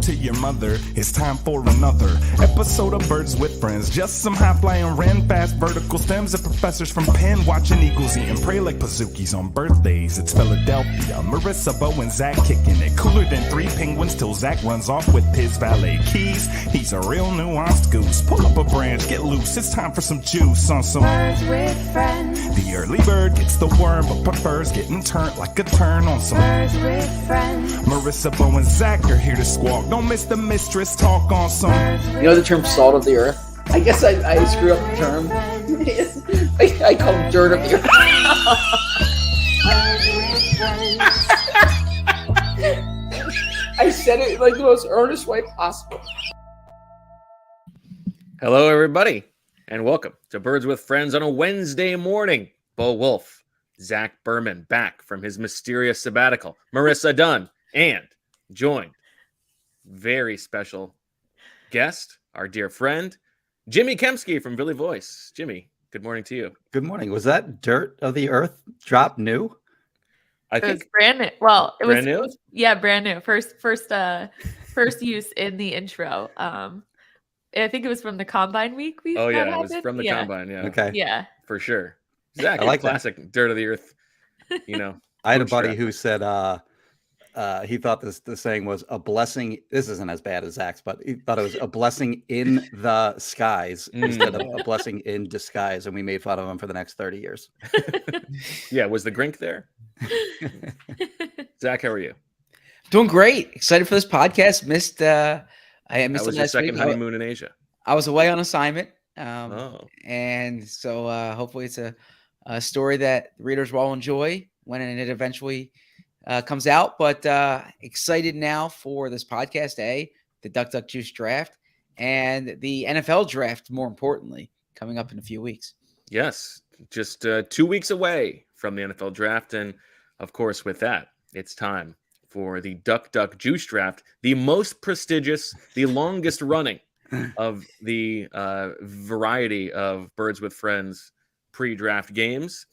to your mother. It's time for another episode of Birds with Friends. Just some high-flying wren, fast vertical stems, and professors from Penn watching eagles eating prey like Pazookies on birthdays. It's Philadelphia, Marissa, Bo, and Zach kicking it. Cooler than 3 penguins till Zach runs off with his valet keys. He's a real nuanced goose. Pull up a branch, get loose. It's time for some juice on some Birds with Friends. The early bird gets the worm, but prefers getting turned like a turn on some Birds with Friends. Marissa, Bo, and Zach are here to squawk. Don't miss the mistress talk on some. You know the term salt of the earth? I guess I screw up the term. I call it dirt of the earth. I said it like the most earnest way possible. Hello, everybody, and welcome to Birds with Friends on a Wednesday morning. Bo Wulf, Zach Berman, back from his mysterious sabbatical. Marissa Dunn, and joined very special guest, our dear friend, Jimmy Kempski from Billy Voice. Jimmy, good morning to you. Good morning. Was that dirt of the earth drop new? I It think was brand new. Well, it brand was new? yeah, brand new. First use in the intro. I think it was from the Combine week. It was from the Combine. Yeah, Okay. Yeah. for sure. Zach, I like that. classic dirt of the earth. You know, I had a buddy bootstrap. who said he thought the saying was a blessing. This isn't as bad as Zach's, but he thought it was a blessing in the skies instead of a blessing in disguise. And we made fun of him for the next 30 years. Yeah, was the Grink there? Zach, how are you? Doing great. Excited for this podcast. I missed That it was your last second week. honeymoon in Asia. I was away on assignment. And So hopefully it's a story that the readers will enjoy when it eventually comes out. But excited now for this podcast, the Duck Duck Juice draft and the NFL draft, more importantly, coming up in a few weeks. Yes, just 2 weeks away from the NFL draft. And of course, with that, it's time for the Duck Duck Juice draft, the most prestigious, the longest running of the variety of Birds with Friends pre-draft games.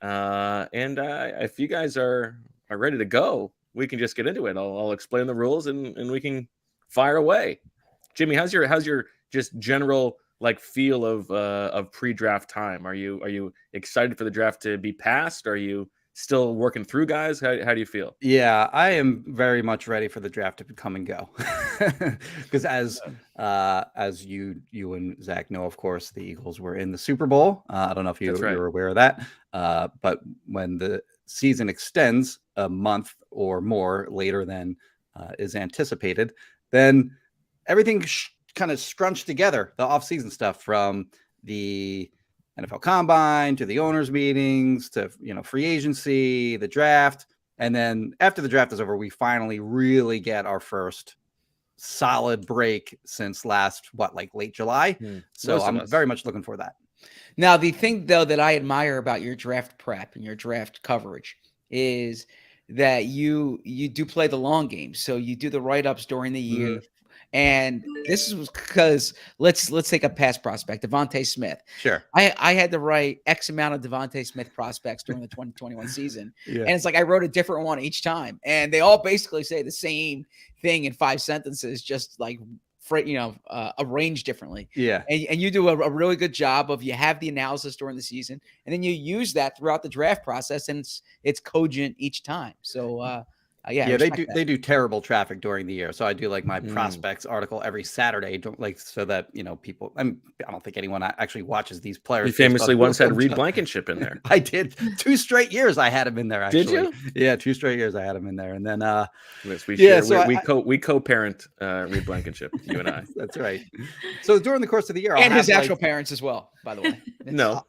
And if you guys are ready to go, we can just get into it. I'll explain the rules and we can fire away. Jimmy, how's your just general like feel of pre-draft time? Are you excited for the draft to be passed? Are you still working through guys? How do you feel? Yeah, I am very much ready for the draft to come and go. Because as you and Zach know, of course, the Eagles were in the Super Bowl. I don't know if you're aware of that. But when the season extends a month or more later than is anticipated, then everything kind of scrunched together. The off-season stuff from the NFL Combine to the owners' meetings to free agency, the draft, and then after the draft is over, we finally really get our first solid break since last late July. So I'm very much looking for that. Now, the thing, though, that I admire about your draft prep and your draft coverage is that you do play the long game. So you do the write-ups during the year. And this is because let's take a past prospect, Devontae Smith. Sure. I had to write X amount of Devontae Smith prospects during the 2021 season. Yeah. And it's like I wrote a different one each time. And they all basically say the same thing in 5 sentences, just like arranged differently. Yeah. And you do a really good job of, you have the analysis during the season, and then you use that throughout the draft process, and it's cogent each time. So they do terrible traffic during the year. So I do like my prospects article every Saturday, so that people. I don't think anyone actually watches these players. You famously once had Reed Blankenship in there. I did 2 straight years. I had him in there. Actually. Did you? Yeah, 2 straight years I had him in there, and then we co-parent Reed Blankenship. You and I. That's right. So during the course of the year, and his actual parents as well, by the way. No.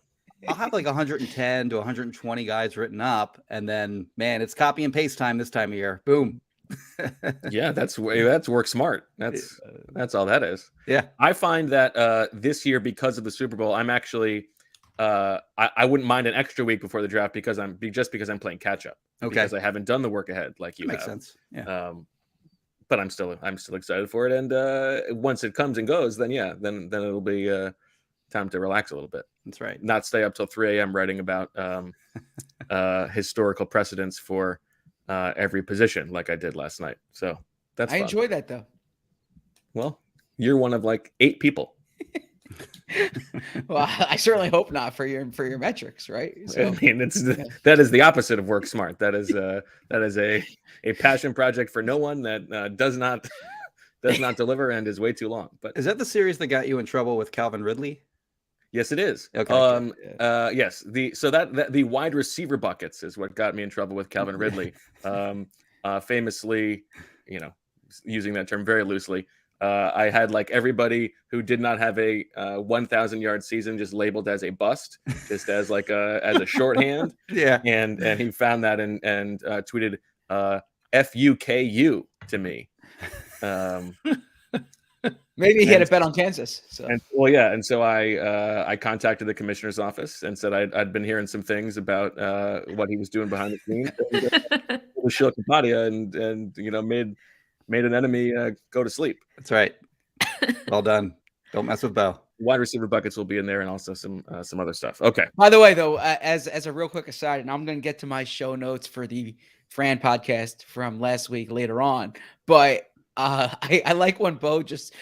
I'll have like 110 to 120 guys written up, and then it's copy and paste time this time of year. Boom. Yeah, that's work smart. That's all that is. Yeah. I find that this year, because of the Super Bowl, I'm actually I wouldn't mind an extra week before the draft because I'm playing catch up. Okay. Because I haven't done the work ahead like you Makes have. sense. Yeah. But I'm still excited for it, and once it comes and goes, then it'll be time to relax a little bit. That's right. Not stay up till 3 a.m. writing about historical precedents for every position like I did last night. So that's fun. I enjoy that, though. Well, you're one of like 8 people. Well, I certainly hope not for your metrics, right? So, I mean, that is the opposite of work smart. That is a passion project for no one that does not deliver and is way too long. But is that the series that got you in trouble with Calvin Ridley? Yes, it is. Okay. Yes. The wide receiver buckets is what got me in trouble with Calvin Ridley. Famously, using that term very loosely. I had like everybody who did not have a 1,000-yard season just labeled as a bust, just as like as a shorthand. Yeah. And he found that and tweeted FUKU to me. Maybe he had a bet on Kansas. So and so I contacted the commissioner's office and said I'd been hearing some things about what he was doing behind the scenes. With Sheila Kapadia and made an enemy go to sleep. That's right. Well done. Don't mess with Bo. Wide receiver buckets will be in there, and also some other stuff. Okay. By the way, though, as a real quick aside, and I'm going to get to my show notes for the Fran podcast from last week later on, but I like when Bo just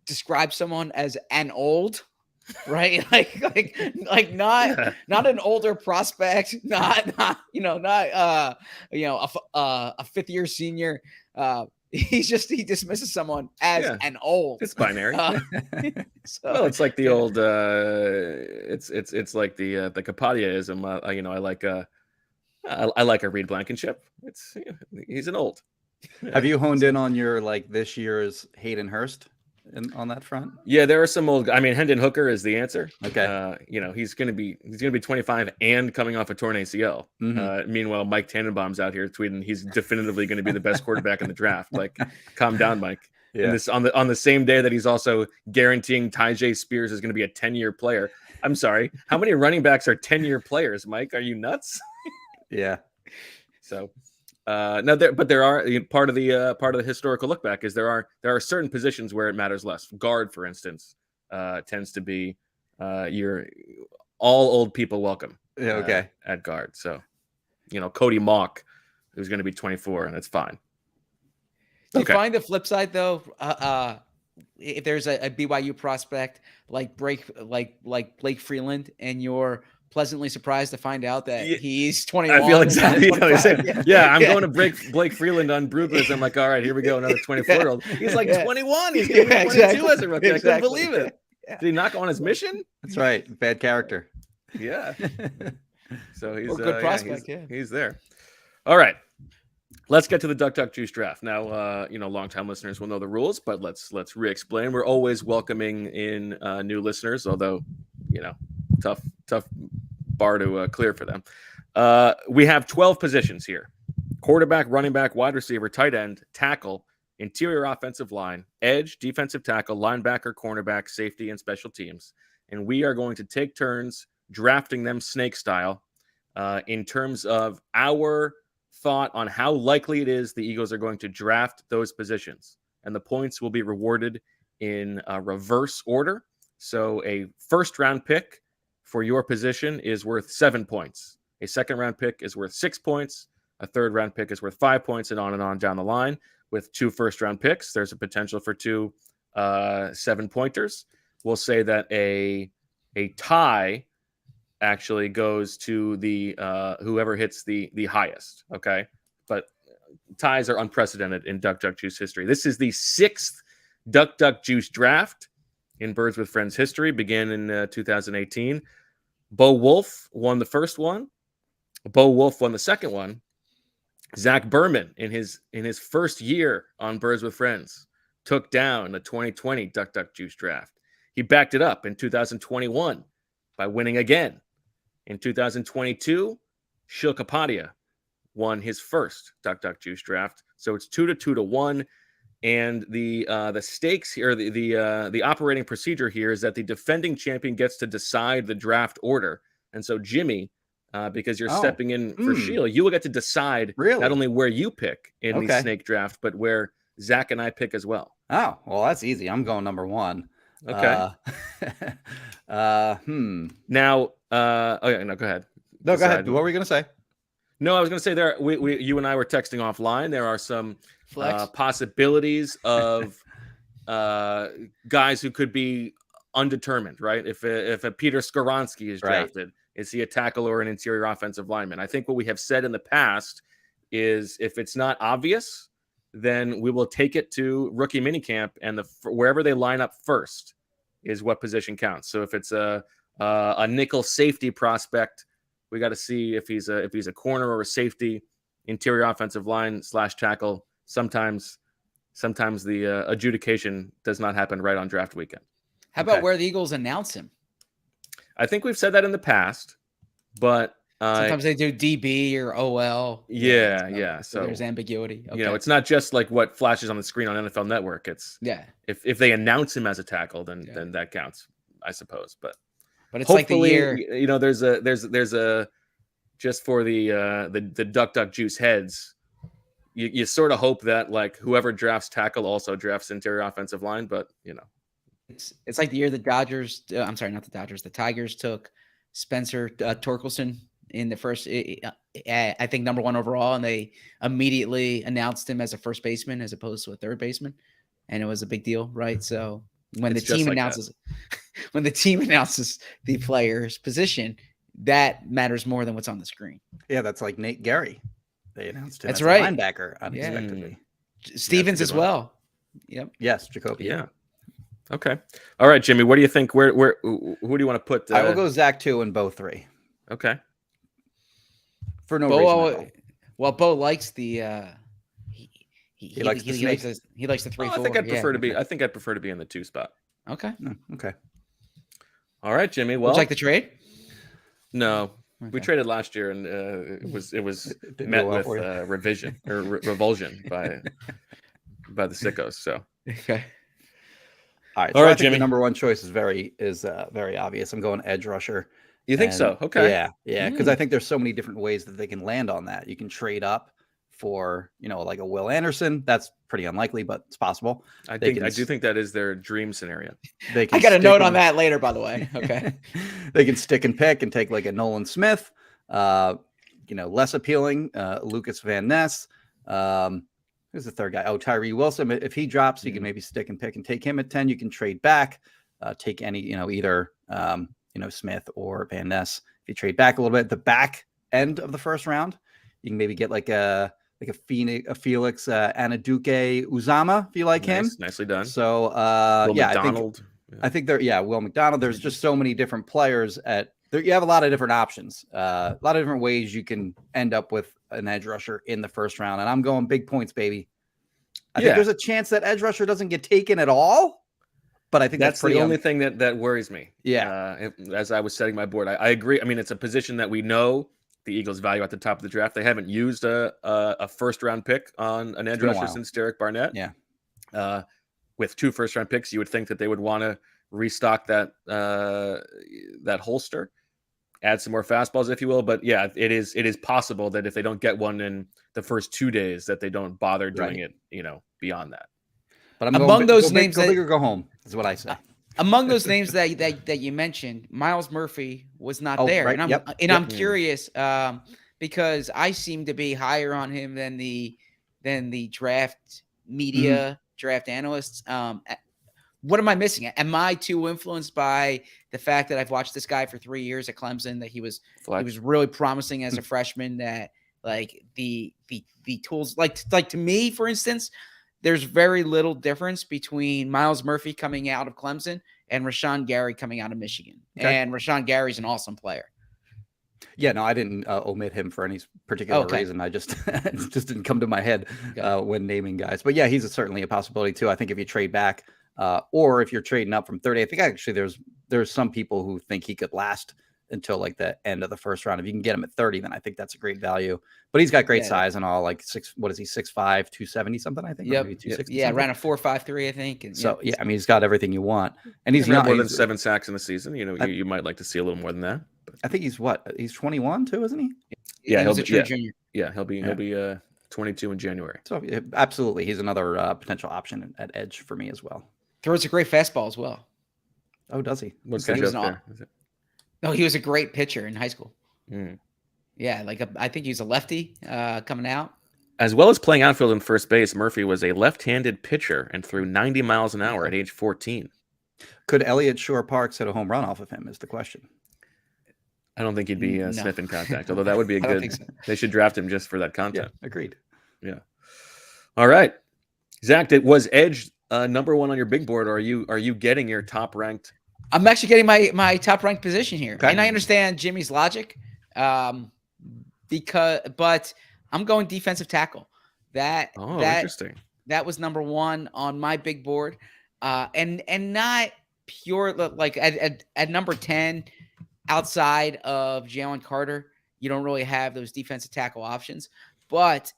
describes someone as an old, right? like not an older prospect, not a 5th year senior. He dismisses someone as an old. It's binary. So, well, it's like the old. It's like the Kapadia-ism. I like a Reed Blankenship. He's an old. Have you honed in on your this year's Hayden Hurst on that front? Yeah, there are some old. I mean, Hendon Hooker is the answer. Okay. He's gonna be 25 and coming off a torn ACL. Mm-hmm. Meanwhile, Mike Tannenbaum's out here tweeting he's definitively going to be the best quarterback in the draft. Like, calm down, Mike. Yeah. And this on the same day that he's also guaranteeing Tyjae Spears is going to be a 10-year player. I'm sorry, how many running backs are 10-year players, Mike? Are you nuts? Yeah. So. There are part of the historical look back is there are certain positions where it matters less. Guard, for instance, tends to be your all old people welcome. Yeah, okay. At guard. So, Cody Mock, who's going to be 24, and that's fine. Do you find the flip side though? If there's a BYU prospect like Blake Freeland, and you're pleasantly surprised to find out that he's 21. I feel exactly what you're saying. I'm going to Blake Freeland on Brugler's. I'm like, all right, here we go, another 24-year-old. He's like 21. He's going to be 22 as a rookie. I couldn't believe it. Did he knock on his mission? That's right. Bad character. Yeah. So he's a good prospect. He's there. All right. Let's get to the Duck Duck Juice draft. Now, longtime listeners will know the rules, but let's re-explain. We're always welcoming in new listeners, although, tough bar to clear for them. We have 12 positions here: quarterback, running back, wide receiver, tight end, tackle, interior offensive line, edge, defensive tackle, linebacker, cornerback, safety, and special teams. And we are going to take turns drafting them snake style in terms of our thought on how likely it is the Eagles are going to draft those positions. And the points will be rewarded in reverse order. So a first-round pick for your position is worth 7 points. A second-round pick is worth 6 points. A third-round pick is worth 5 points, and on down the line. With 2 first-round picks, there's a potential for 2 7-pointers. We'll say that a tie actually goes to the whoever hits the highest. Okay, but ties are unprecedented in Duck Duck Juice history. This is the 6th Duck Duck Juice draft in Birds with Friends history. Began in 2018. Bo Wulf won the first one. Bo Wulf won the second one. Zach Berman in his first year on Birds with Friends took down the 2020 Duck Duck Juice draft. He backed it up in 2021 by winning again. In 2022, Sheila Kapadia won his first Duck Duck Juice draft. So it's 2-1. And the stakes here, the operating procedure here is that the defending champion gets to decide the draft order. And so Jimmy, because you're stepping in for Sheila, you will get to decide not only where you pick in the snake draft, but where Zach and I pick as well. Oh, well, that's easy. I'm going number 1. Okay. Now, no, go ahead. No, go ahead. What were you going to say? No, I was going to say you and I were texting offline. There are some possibilities of guys who could be undetermined, right? If a Peter Skoronski is drafted, is he a tackle or an interior offensive lineman? I think what we have said in the past is if it's not obvious, then we will take it to rookie minicamp, and wherever they line up first is what position counts. So if it's a nickel safety prospect, we got to see if he's a corner or a safety, interior offensive line / tackle. Sometimes the adjudication does not happen right on draft weekend. How about where the Eagles announce him? I think we've said that in the past, but sometimes they do DB or OL. Yeah. So there's ambiguity. Okay. You know, it's not just like what flashes on the screen on NFL Network. It's if they announce him as a tackle, then that counts, I suppose. But it's like the year. You know, there's a just for the duck juice heads. You sort of hope that like whoever drafts tackle also drafts interior offensive line, but you know, it's like the year the Dodgers. I'm sorry, not the Dodgers. The Tigers took Spencer Torkelson in the first, I think, number 1 overall, and they immediately announced him as a first baseman as opposed to a third baseman, and it was a big deal, right? So when the team announces, when the team announces the player's position, that matters more than what's on the screen. Yeah, that's like Nate Gary. They announced him as a linebacker unexpectedly. Stevens as well. Yep. Yes, Jacoby. Yeah. Okay. All right, Jimmy. What do you think? Who do you want to put? I will go Zach 2 and Bo 3. Okay. For no reason. Well, Bo likes the. He likes the 3-4. I think I'd prefer to be. I think I'd prefer to be in the 2 spot. Okay. Okay. All right, Jimmy. Well, would you like the trade? No. Okay. We traded last year, and it was met with revulsion by the sickos. So okay. All right, I think Jimmy. The number 1 choice is very obvious. I'm going edge rusher. You think so? Okay. Yeah, because I think there's so many different ways that they can land on that. You can trade up for, like a Will Anderson. That's pretty unlikely, but it's possible. I do think that is their dream scenario. I got a note on that later, by the way. Okay. They can stick and pick and take like a Nolan Smith, less appealing, Lucas Van Ness. Who's the third guy? Oh, Tyree Wilson. If he drops, you can maybe stick and pick and take him at 10. You can trade back, take any, either, Smith or Van Ness. If you trade back a little bit, the back end of the first round, you can maybe get like a Felix Anaduke Uzama if you like him. Nicely done. So McDonald. I think Will McDonald. There's just so many different players you have a lot of different options, a lot of different ways you can end up with an edge rusher in the first round. And I'm going big points, baby. I think there's a chance that edge rusher doesn't get taken at all. But I think that's the only thing that worries me. Yeah. As I was setting my board, I agree. I mean, it's a position that we know the Eagles value at the top of the draft. They haven't used a first round pick on an edge rusher since Derek Barnett. Yeah. With 2 first round picks, you would think that they would want to restock that holster, add some more fastballs, if you will. But yeah, it is possible that if they don't get one in the first 2 days, that they don't bother doing it, beyond that. But among those names, go big or go home is what I say. Among those names that you mentioned, Miles Murphy was not there, right. and I'm curious because I seem to be higher on him than the draft media, draft analysts. What am I missing? Am I too influenced by the fact that I've watched this guy for 3 years at Clemson? That he was really promising as a freshman. That like the tools, like to me, for instance. There's very little difference between Miles Murphy coming out of Clemson and Rashawn Gary coming out of Michigan. Okay. And Rashawn Gary's an awesome player. Yeah, no, I didn't omit him for any particular reason. I just just didn't come to my head when naming guys. But yeah, he's certainly a possibility too. I think if you trade back or if you're trading up from 30, I think actually there's some people who think he could last until like the end of the first round. If you can get him at 30, then I think that's a great value. But he's got great size and all, like 6'5", 270 something, I think. Yep. Maybe 260. Yeah, around a 4.53, I think. And, so I mean, he's got everything you want, and he's not more than 7 sacks in the season. You might like to see a little more than that. But. I think he's 21 too, isn't he? Yeah, he'll be junior. Yeah, he'll be 22 in January. So absolutely, he's another potential option at edge for me as well. Throws a great fastball as well. Oh, does he? What's that there? No, he was a great pitcher in high school. Yeah, I think he was a lefty coming out. As well as playing outfield and first base, Murphy was a left-handed pitcher and threw 90 miles an hour at age 14. Could Elliott Shore Parks hit a home run off of him is the question. I don't think he'd be No. sniffing contact, although that would be a I don't good. think so. They should draft him just for that content. Yeah, agreed. Yeah. All right, Zach. Was Edge number one on your big board, or are you getting your top ranked? I'm actually getting my top ranked position here, Okay. and I understand Jimmy's logic, but I'm going defensive tackle. Interesting. That was number one on my big board, and not pure like at number 10, outside of Jalen Carter, you don't really have those defensive tackle options. But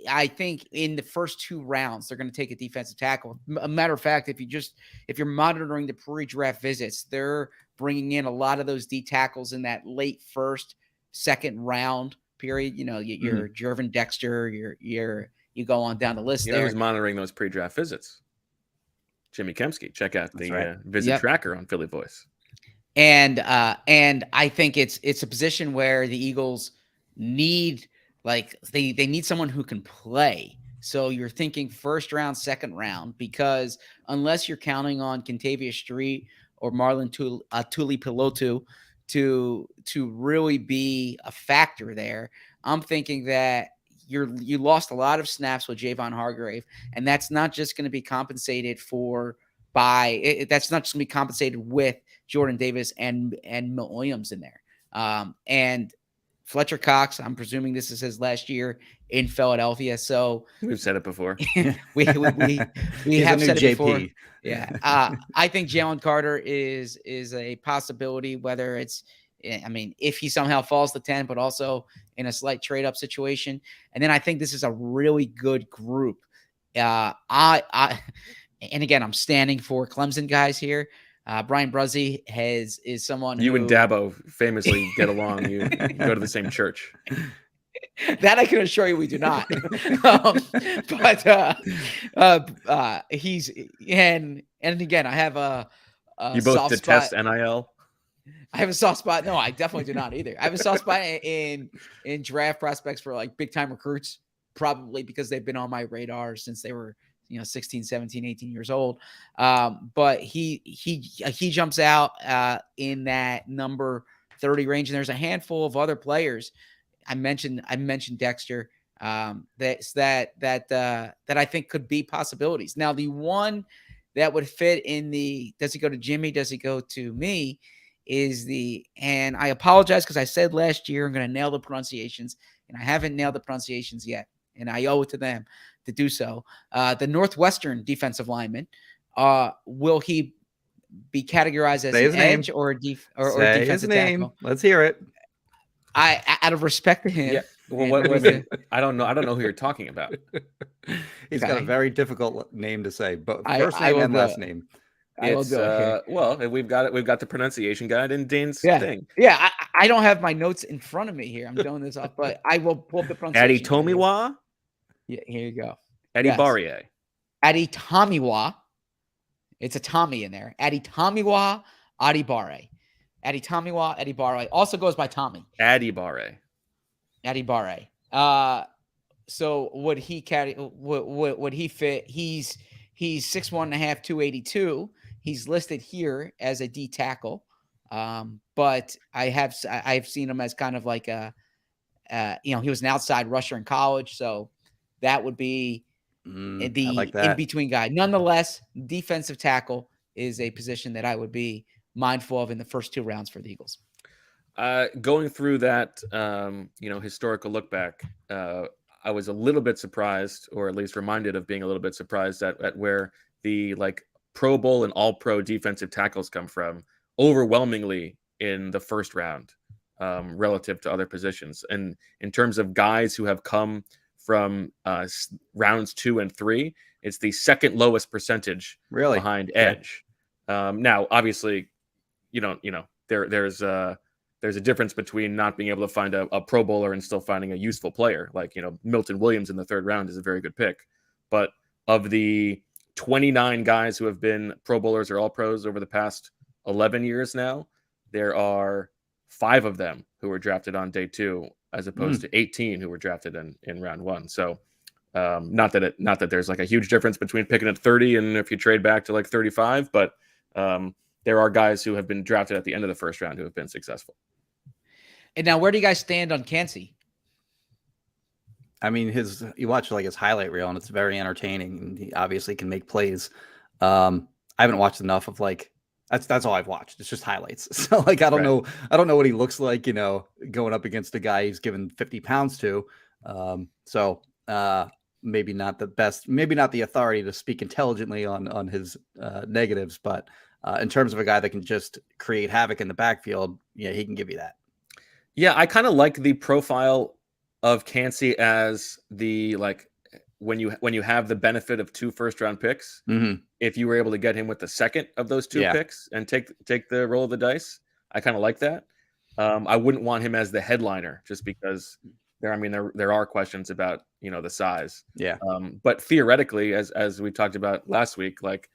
I think in the first 2 rounds, they're going to take a defensive tackle. A matter of fact, if you're monitoring the pre-draft visits, they're bringing in a lot of those D tackles in that late first, second round period. You know, your Jervin Dexter, you go on down the list. Who's monitoring those pre-draft visits? Jimmy Kempski. Check out the visit tracker on Philly Voice. And I think it's a position where the Eagles need, like, they need someone who can play. So you're thinking first round, second round, because unless you're counting on Kentavious Street or Marlon Tuipulotu to really be a factor there, I'm thinking that you lost a lot of snaps with Javon Hargrave, and that's not just going to be compensated that's not just going to be compensated with Jordan Davis and Milt Williams in there. And Fletcher Cox, I'm presuming this is his last year in Philadelphia. So we've said it before. we have said it before. Yeah. I think Jalen Carter is a possibility, whether it's, I mean, if he somehow falls to 10, but also in a slight trade up situation. And then I think this is a really good group. And again, I'm standing for Clemson guys here. Brian Bruzzi is someone you and Dabo famously get along. You go to the same church. That I can assure you we do not. He's and again, I have a you both soft detest spot. NIL. I have a soft spot. No, I definitely do not either. I have a soft spot in draft prospects for like big time recruits, probably because they've been on my radar since they were 16, 17, 18 years old. But he jumps out in that number 30 range. And there's a handful of other players. I mentioned Dexter that I think could be possibilities. Now, the one that would fit in does he go to Jimmy? Does he go to me? And I apologize because I said last year I'm going to nail the pronunciations, and I haven't nailed the pronunciations yet. And I owe it to them to do so. The Northwestern defensive lineman, will he be categorized as an edge or defensive tackle? Let's hear it. Out of respect to him. Yeah. Well, I don't know. I don't know who you're talking about. He's got a very difficult name to say, but first name and last name. It's well, we've got it. We've got the pronunciation guide in Dane's thing. Yeah, I don't have my notes in front of me here. I'm doing this off, but I will pull up the pronunciation. Aditomiwa. Yeah, here you go. Adibariye. Aditomiwa. It's a Tommy in there. Aditomiwa Adibare. Aditomiwa Adibare also goes by Tommy. Adibare. So would he fit? He's 6'1.5", 282. He's listed here as a D tackle. But I've seen him as kind of like he was an outside rusher in college. So that would be in between guy. Nonetheless, defensive tackle is a position that I would be mindful of in the first 2 rounds for the Eagles. Going through that, historical look back, I was a little bit surprised, or at least reminded of being a little bit surprised at where the Pro Bowl and All Pro defensive tackles come from, overwhelmingly in the first round, relative to other positions. And in terms of guys who have come from rounds 2 and 3, it's the second lowest percentage behind edge. Now, obviously, there's a difference between not being able to find a Pro Bowler and still finding a useful player. Milton Williams in the 3rd round is a very good pick. But of the 29 guys who have been Pro Bowlers or All Pros over the past 11 years now, there are 5 of them who were drafted on day 2, as opposed to 18 who were drafted in round 1. So Not that there's like a huge difference between picking at 30 and if you trade back to like 35, but there are guys who have been drafted at the end of the first round who have been successful. And now, where do you guys stand on Kempski? I mean, you watch like his highlight reel, and it's very entertaining. And he obviously can make plays. I haven't watched enough of like that's all I've watched. It's just highlights. So like I don't know what he looks like, going up against a guy he's given 50 pounds to. Maybe not the best, maybe not the authority to speak intelligently on his negatives, but in terms of a guy that can just create havoc in the backfield, yeah, he can give you that. Yeah, I kind of like the profile of Kempski as the like when you have the benefit of 2 first-round picks. Mm-hmm. If you were able to get him with the second of those 2 picks and take the roll of the dice, I kind of like that. I wouldn't want him as the headliner just because there are questions about the size. Yeah. But theoretically, as we talked about last week, like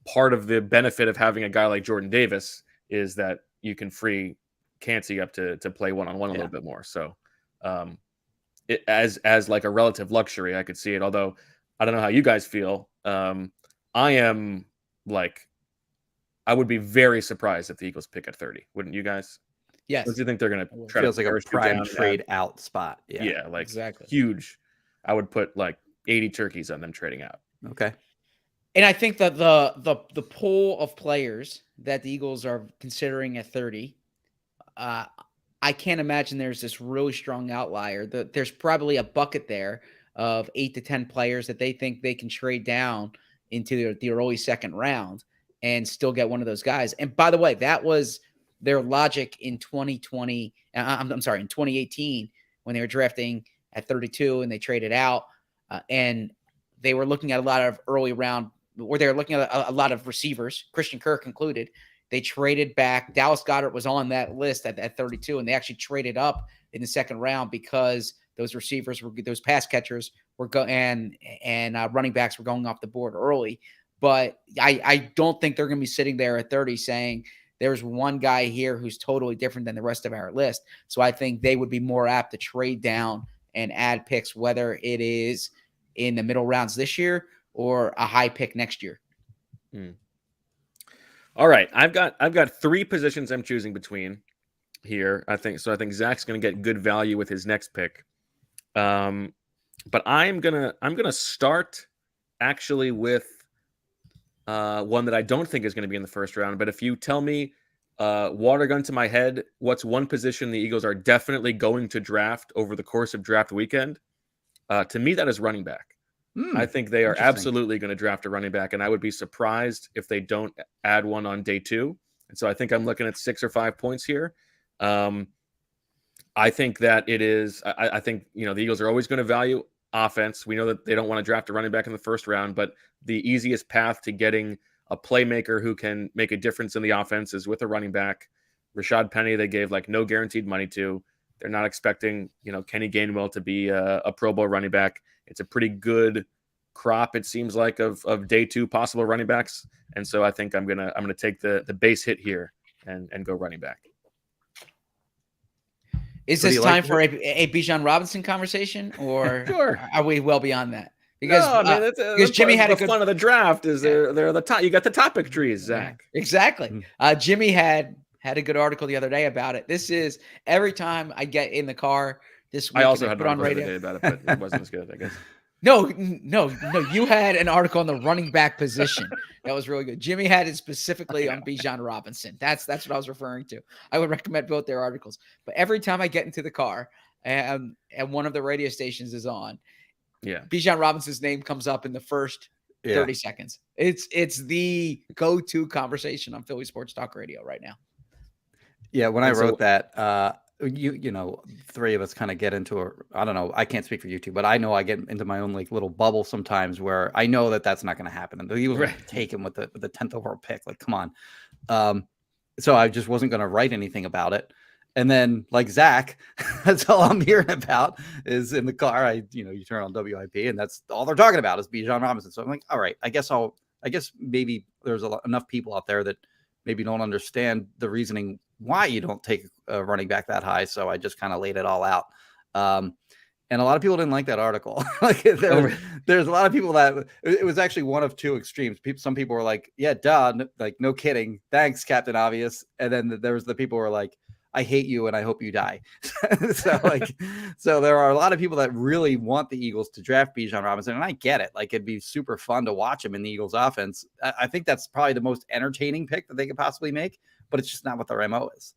part of the benefit of having a guy like Jordan Davis is that you can free Kempski up to play one-on-one a little bit more. So it as like a relative luxury, I could see it. Although I don't know how you guys feel. I am like, I would be very surprised if the Eagles pick at 30. Wouldn't you guys? Yes. Don't you think they're going to try feels to like a prime trade out spot? Yeah, like exactly. Huge. I would put like 80 turkeys on them trading out. Okay. And I think that the pool of players that the Eagles are considering at 30, I can't imagine there's this really strong outlier. There's probably a bucket there of 8 to 10 players that they think they can trade down into the early second round and still get one of those guys. And by the way, that was their logic in 2020. I'm sorry, in 2018 when they were drafting at 32 and they traded out, and they were looking at a lot of early round, or they were looking at a lot of receivers, Christian Kirk included. They traded back. Dallas Goedert was on that list at 32, and they actually traded up in the second round because those receivers those pass catchers were and running backs were going off the board early. But I don't think they're going to be sitting there at 30 saying there's one guy here who's totally different than the rest of our list. So I think they would be more apt to trade down and add picks, whether it is in the middle rounds this year or a high pick next year. All right, I've got 3 positions I'm choosing between here. I think Zach's going to get good value with his next pick. But I'm gonna start actually with one that I don't think is going to be in the first round. But if you tell me, water gun to my head, what's one position the Eagles are definitely going to draft over the course of draft weekend? To me, that is running back. I think they are absolutely going to draft a running back, and I would be surprised if they don't add one on day 2. And so I think I'm looking at 6 or 5 points here. I think that it is. I think the Eagles are always going to value offense. We know that they don't want to draft a running back in the first round, but the easiest path to getting a playmaker who can make a difference in the offense is with a running back. Rashad Penny, they gave like no guaranteed money to. They're not expecting Kenny Gainwell to be a Pro Bowl running back. It's a pretty good crop, it seems like, of day 2 possible running backs. And so I think I'm gonna take the base hit here and go running back. Is this time for a Bijan Robinson conversation, or Sure. Are we well beyond that? Because because Jimmy had the fun of the draft is they're the top. You got the topic trees, Zach. Exactly. Jimmy had a good article the other day about it. This is every time I get in the car this week. I also had put on radio the other day about it, but it wasn't as good, I guess. No. You had an article on the running back position that was really good. Jimmy had it specifically on Bijan Robinson. That's what I was referring to. I would recommend both their articles. But every time I get into the car and one of the radio stations is on, Bijan Robinson's name comes up in the first 30 seconds. It's the go-to conversation on Philly Sports Talk Radio right now. Yeah, when I wrote that, you know, 3 of us kind of get into I don't know, I can't speak for you two, but I know I get into my own like little bubble sometimes where I know that that's not going to happen. And the Eagles are taken with the 10th overall pick. Like, come on. So I just wasn't going to write anything about it. And then, like Zach, that's all I'm hearing about is in the car. You turn on WIP, and that's all they're talking about is Bijan Robinson. So I'm like, all right, I guess maybe there's enough people out there that maybe don't understand the reasoning why you don't take a running back that high. So I just kind of laid it all out. And a lot of people didn't like that article. Like there's a lot of people that it was actually one of two extremes. Some people were like, yeah, duh, like no kidding. Thanks, Captain Obvious. And then there was the people who were like, I hate you and I hope you die. So there are a lot of people that really want the Eagles to draft Bijan Robinson. And I get it. Like it'd be super fun to watch him in the Eagles offense. I think that's probably the most entertaining pick that they could possibly make, but it's just not what their MO is.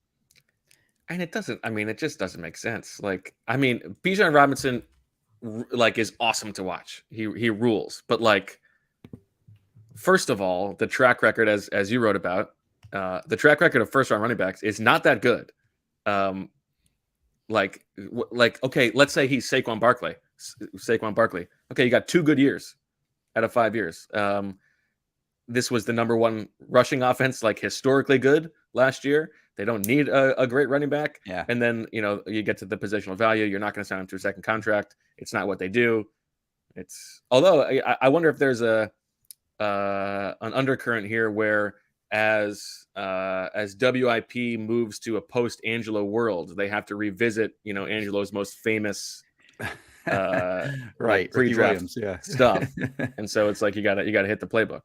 And it just doesn't make sense. Like, Bijan Robinson, like, is awesome to watch. He rules. But like, first of all, the track record, as you wrote about, the track record of first round running backs is not that good. Like, okay, let's say he's Saquon Barkley. Okay, you got 2 good years out of 5 years. This was the number 1 rushing offense, like historically good last year. They don't need a great running back. Yeah. And then, you get to the positional value. You're not going to sign him to a second contract. It's not what they do. Although I wonder if there's an undercurrent here where as WIP moves to a post Angelo world, they have to revisit, Angelo's most famous right, pre-draft stuff. And so it's like you gotta hit the playbook.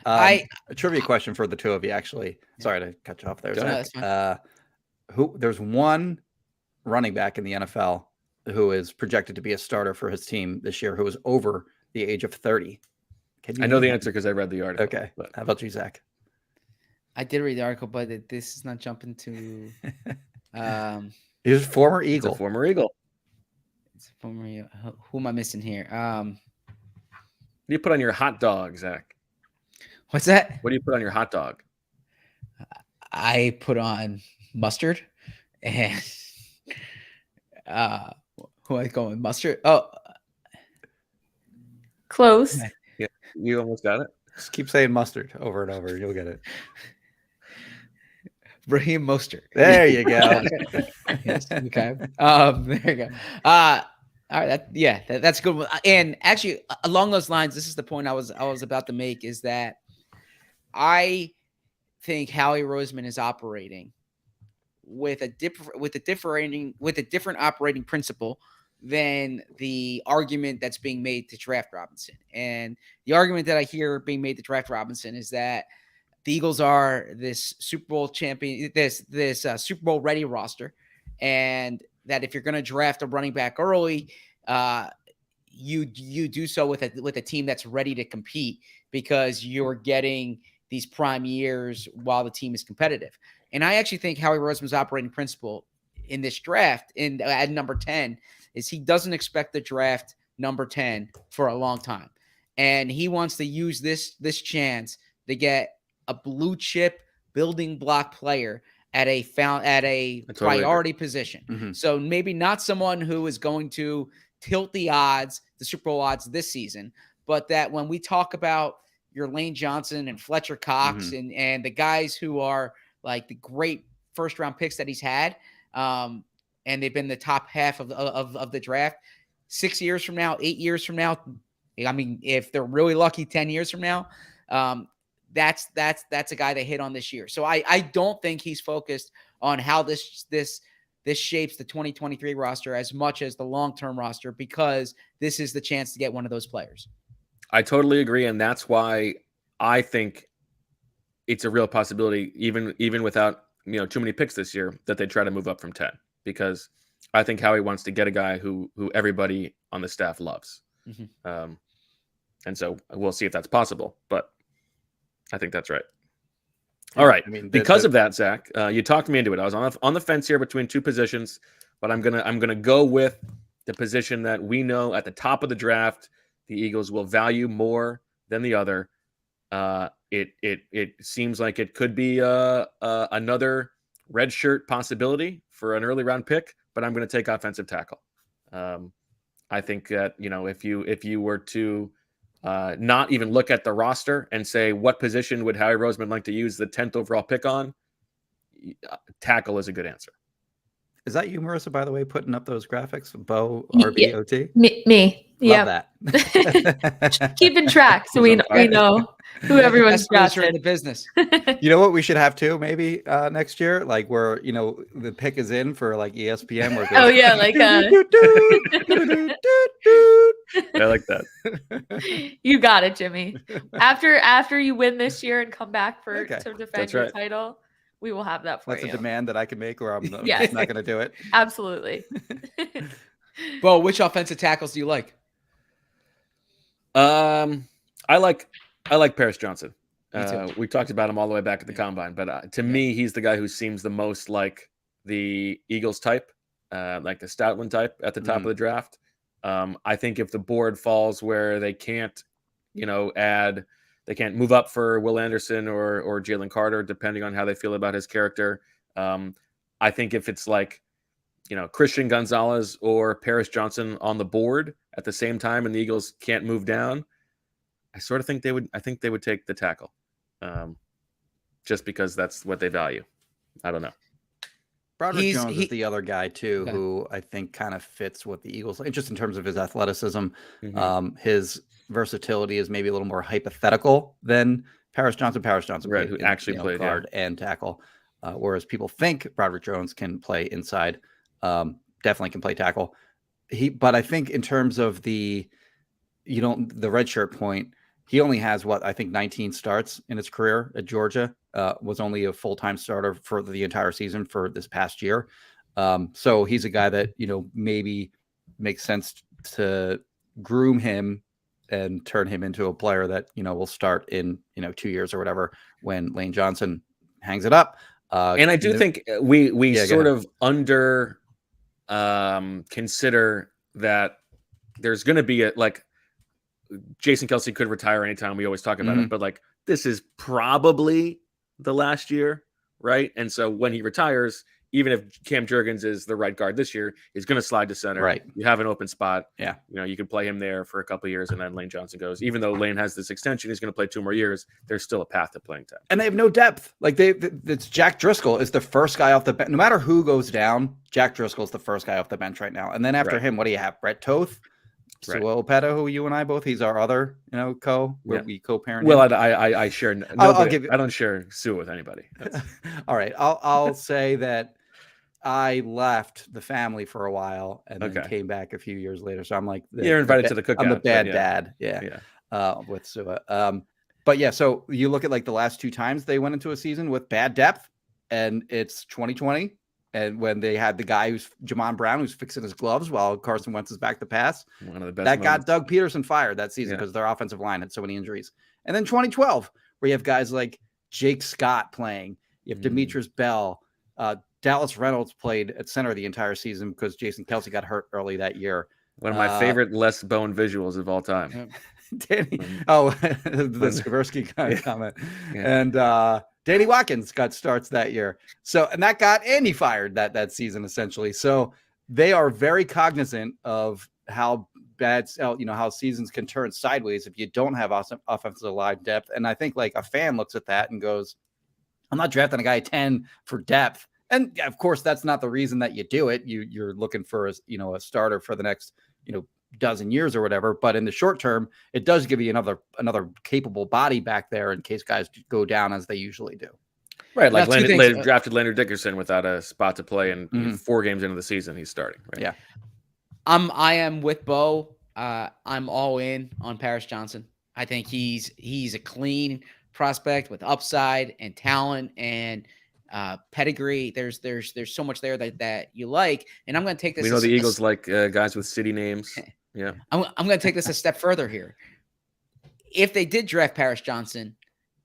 A trivia question for the two of you, actually. Sorry to cut you off there, Zach. There's one running back in the NFL who is projected to be a starter for his team this year who is over the age of 30. I know the answer because I read the article. Okay. But how about you, Zach? I did read the article, but this is not jumping to. He's a former Eagle. It's a former Eagle. It's a former Eagle. Who am I missing here? What do you put on your hot dog, Zach? What's that? What do you put on your hot dog? I put on mustard and who I going with mustard? Oh, close. Yeah, you almost got it. Just keep saying mustard over and over. You'll get it. Raheem Mostert. There you go. Yes, okay. There you go. All right. That's a good one. And actually, along those lines, this is the point I was about to make, is that I think Howie Roseman is operating with a different operating principle than the argument that's being made to draft Robinson. And the argument that I hear being made to draft Robinson is that the Eagles are this Super Bowl champion, this Super Bowl ready roster, and that if you're going to draft a running back early, you do so with a team that's ready to compete because you're getting these prime years while the team is competitive. And I actually think Howie Roseman's operating principle in this draft at number 10 is he doesn't expect to draft number 10 for a long time. And he wants to use this chance to get a blue chip building block player at a priority position. Mm-hmm. So maybe not someone who is going to tilt the Super Bowl odds this season, but that when we talk about your Lane Johnson and Fletcher Cox and the guys who are like the great first round picks that he's had, and they've been the top half of the draft, 6 years from now, 8 years from now, I mean, if they're really lucky, 10 years from now, that's a guy they hit on this year. So I don't think he's focused on how this shapes the 2023 roster as much as the long-term roster, because this is the chance to get one of those players. I totally agree. And that's why I think it's a real possibility, even without, too many picks this year, that they try to move up from 10, because I think Howie wants to get a guy who everybody on the staff loves. Mm-hmm. And so we'll see if that's possible, but I think that's right. All right. Because of that, Zach, you talked me into it. I was on the fence here between two positions, but I'm gonna go with the position that we know at the top of the draft the Eagles will value more than the other. It seems like it could be another red shirt possibility for an early round pick, but I'm going to take offensive tackle. I think that if you were to not even look at the roster and say what position would Howie Roseman like to use the 10th overall pick on, tackle is a good answer. Is that you, Marissa, by the way, putting up those graphics? Bo, RBOT? Me. Love that. Keeping track so we know who everyone's producer in drafted. the business. You know what we should have too, maybe next year, like where the pick is in for like ESPN. Where it goes, Oh yeah, like I like that. You got it, Jimmy. After you win this year and come back to defend That's your right. title, we will have that for you. That's a demand that I can make, or I'm Yes. just not going to do it. Absolutely. Bo, which offensive tackles do you like? I like Paris Johnson. Me too. We talked about him all the way back at the combine, but to me, he's the guy who seems the most like the Eagles type, like the Stoutland type at the top of the draft. I think if the board falls where they can't, they can't move up for Will Anderson or Jalen Carter, depending on how they feel about his character. I think if it's like, Christian Gonzalez or Paris Johnson on the board at the same time, and the Eagles can't move down, I sort of think they would. I think they would take the tackle, just because that's what they value. I don't know. Broderick Jones is the other guy too, who I think kind of fits what the Eagles, just in terms of his athleticism. His versatility is maybe a little more hypothetical than Paris Johnson. Right, who actually played guard and tackle, whereas people think Broderick Jones can play inside. Definitely can play tackle. But I think in terms of the redshirt point, he only has 19 starts in his career at Georgia. Was only a full-time starter for the entire season for this past year. So he's a guy that, maybe makes sense to groom him and turn him into a player that, will start in, 2 years or whatever, when Lane Johnson hangs it up. And I do think we sort of under consider that there's going to be Jason Kelsey could retire anytime. We always talk about it, but this is probably the last year, right? And so when he retires, even if Cam Jurgens is the right guard this year, he's going to slide to center. Right. You have an open spot. Yeah. You can play him there for a couple of years, and then Lane Johnson goes. Even though Lane has this extension, he's going to play 2 more years. There's still a path to playing time. And they have no depth. It's Jack Driscoll is the first guy off the bench. No matter who goes down, Jack Driscoll is the first guy off the bench right now. And then after him, what do you have? Brett Toth, Sewell Petto, who you and I both. He's our other, we co-parent. Well, I share. I don't share Sue with anybody. All right, I'll say that I left the family for a while and then came back a few years later. So I'm like, you're invited to the cookout. I'm the bad dad. With Sue. But yeah, so you look at the last 2 times they went into a season with bad depth, and it's 2020. And when they had the guy who's Jamon Brown, who's fixing his gloves while Carson Wentz is back to pass, one of the best that got Doug Peterson fired that season because their offensive line had so many injuries. And then 2012, where you have guys like Jake Scott playing, you have Demetrius Bell, Dallas Reynolds played at center the entire season because Jason Kelsey got hurt early that year. One of my favorite Les Bone visuals of all time. Danny, the Skaversky comment. And Danny Watkins got starts that year. So, and that got Andy fired that season, essentially. So they are very cognizant of how bad, how seasons can turn sideways if you don't have awesome offensive line depth. And I think a fan looks at that and goes, I'm not drafting a guy 10 for depth. And of course, that's not the reason that you do it. You're looking for a starter for the next, dozen years or whatever. But in the short term, it does give you another capable body back there in case guys go down as they usually do. Right. Drafted Leonard Dickerson without a spot to play, and 4 games into the season, he's starting. Right. Yeah. I am with Bo. I'm all in on Paris Johnson. I think he's a clean prospect with upside and talent and pedigree. There's so much there that you like, and I'm going to take this. We know the Eagles like guys with city names. Yeah, I'm going to take this a step further here. If they did draft Paris Johnson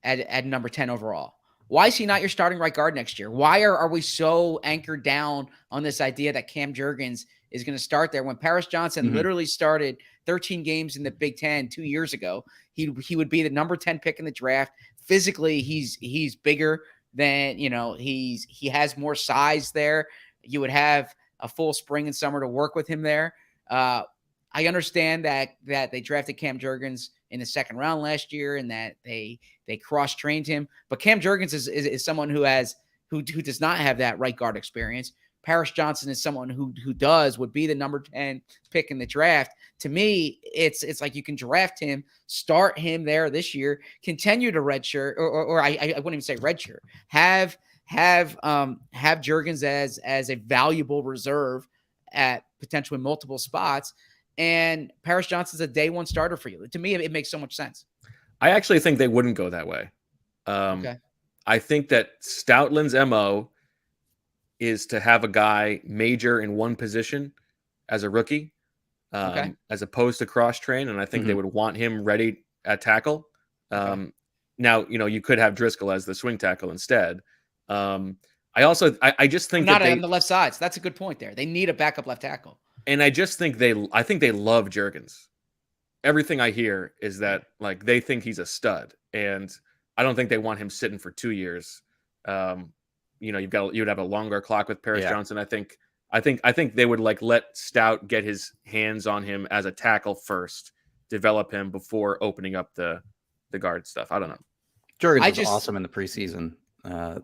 at number 10 overall, why is he not your starting right guard next year? Why are we so anchored down on this idea that Cam Jurgens is going to start there when Paris Johnson literally started 13 games in the Big Ten 2 years ago? He would be the number 10 pick in the draft. Physically, he's bigger than, he has more size there. You would have a full spring and summer to work with him there. I understand that they drafted Cam Jurgens in the 2nd round last year and that they cross-trained him. But Cam Jurgens is someone who does not have that right guard experience. Paris Johnson is someone who would be the number 10 pick in the draft. To me, it's like you can draft him, start him there this year, continue to redshirt, or I wouldn't even say redshirt. Have Juergens as a valuable reserve at potentially multiple spots, and Paris Johnson's a day one starter for you. To me, it makes so much sense. I actually think they wouldn't go that way. Okay. I think that Stoutland's MO is to have a guy major in one position as a rookie, as opposed to cross train. And I think they would want him ready at tackle. Now, you could have Driscoll as the swing tackle instead. I just think not on the left side. So that's a good point there. They need a backup left tackle. And I just think they love Juergens. Everything I hear is that like they think he's a stud, and I don't think they want him sitting for 2 years. You'd have a longer clock with Paris Johnson. I think they would like let Stout get his hands on him as a tackle first, develop him before opening up the guard stuff. I don't know. Juergens was awesome in the preseason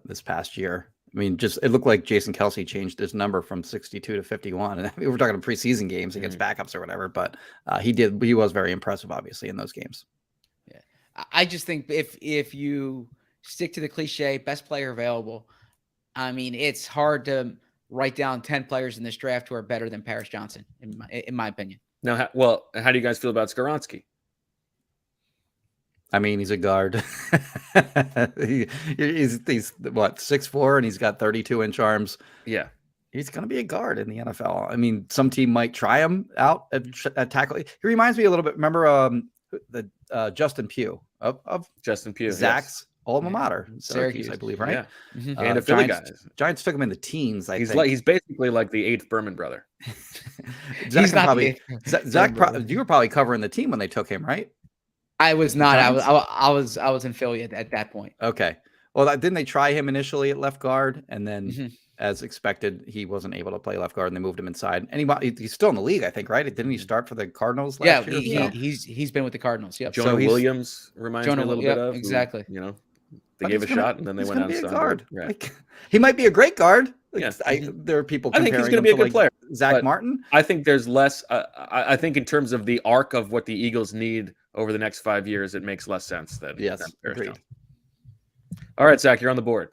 this past year. I mean, it looked like Jason Kelsey changed his number from 62 to 51. And we were talking preseason games against backups or whatever, but he was very impressive, obviously, in those games. Yeah. I just think if you stick to the cliche, best player available, I mean, it's hard to write down 10 players in this draft who are better than Paris Johnson, in my opinion. Now, how do you guys feel about Skoronski? I mean, he's a guard. he's what, 6'4", and he's got 32-inch arms. Yeah. He's going to be a guard in the NFL. I mean, some team might try him out at tackle. He reminds me a little bit. Remember Justin Pugh of Justin Pugh, Zach's alma mater, Syracuse, I believe, right? Yeah. And the Philly guys. Giants took him in the teens. He's basically like the 8th Berman brother. Zach, you were probably covering the team when they took him, right? I was not. I was in Philly at that point. Okay. Well, didn't they try him initially at left guard, and then, as expected, he wasn't able to play left guard, and they moved him inside. And he's still in the league, I think, right? Didn't he start for the Cardinals last year? Yeah, he's been with the Cardinals. Yep. Jonah Williams reminds me a little bit of exactly. They gave a shot, and then they went outside. Guard. Right. Like, he might be a great guard. There are people. I think he's going to be a good player. Zach Martin. I think there's less. I think in terms of the arc of what the Eagles need over the next 5 years, it makes less sense than agreed. All right, Zach, you're on the board.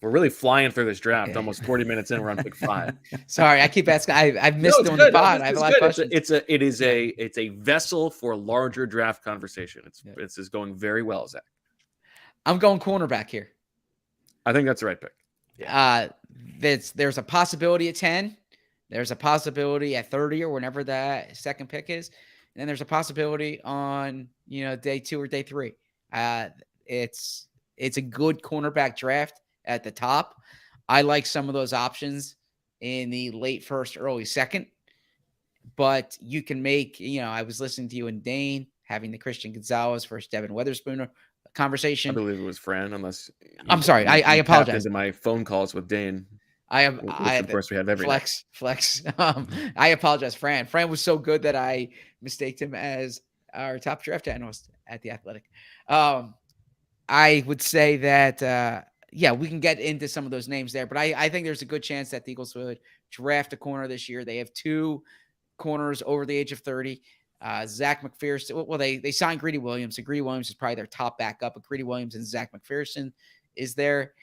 We're really flying through this draft. Almost 40 minutes in, we're on pick 5. Sorry, I keep asking. I've missed doing the pod. I have a lot of questions. It's a vessel for larger draft conversation. It's just going very well, Zach. I'm going cornerback here. I think that's the right pick. There's a possibility at 10. There's a possibility at 30 or whenever that second pick is. And then there's a possibility on, day 2 or day 3. It's a good cornerback draft at the top. I like some of those options in the late first, early second. But you can make, I was listening to you and Dane having the Christian Gonzalez versus Devin Weatherspoon conversation. I believe it was Fran, unless I'm sorry. I apologize. Into my phone calls with Dane. Of course, we have every flex. I apologize, Fran. Fran was so good that I mistaked him as our top draft analyst at The Athletic. I would say that, we can get into some of those names there, but I think there's a good chance that the Eagles would draft a corner this year. They have 2 corners over the age of 30. Zach McPherson. Well, they signed Greedy Williams. So Greedy Williams is probably their top backup, but Greedy Williams and Zach McPherson is there.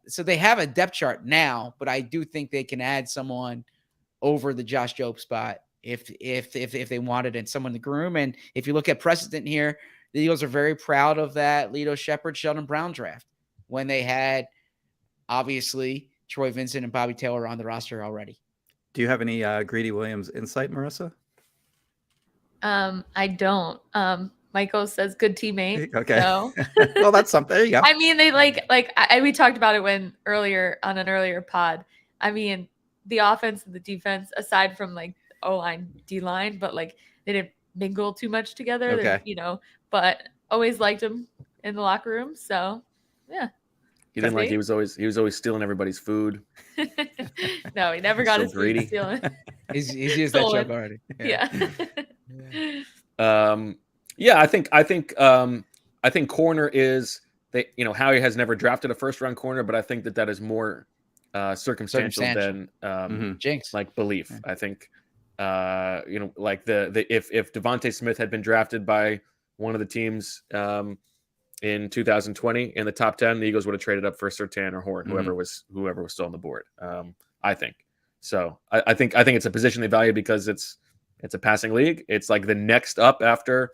So they have a depth chart now, but I do think they can add someone over the Josh Jobe spot if they wanted, and someone to groom. And if you look at precedent here, the Eagles are very proud of that Lito Shepherd, Sheldon Brown draft when they had obviously Troy Vincent and Bobby Taylor on the roster already. Do you have any Greedy Williams insight, Marissa? I don't. Michael says good teammate. Okay. So. Well, that's something. There you go. I mean, they we talked about it on an earlier pod. I mean, the offense and the defense, aside from like O-line, D-line, but like they didn't mingle too much together. Okay. But always liked him in the locker room. So yeah. He didn't he was always stealing everybody's food. No, he never got his greedy. food stealing. He's used that joke already. Yeah. I think corner is Howie has never drafted a first round corner, but I think that is more circumstantial than jinx, like belief. I think like if Devontae Smith had been drafted by one of the teams in 2020 in the top 10, the Eagles would have traded up for Surtain or Horn, whoever was still on the board. I think so. I think it's a position they value because it's a passing league. It's like the next up after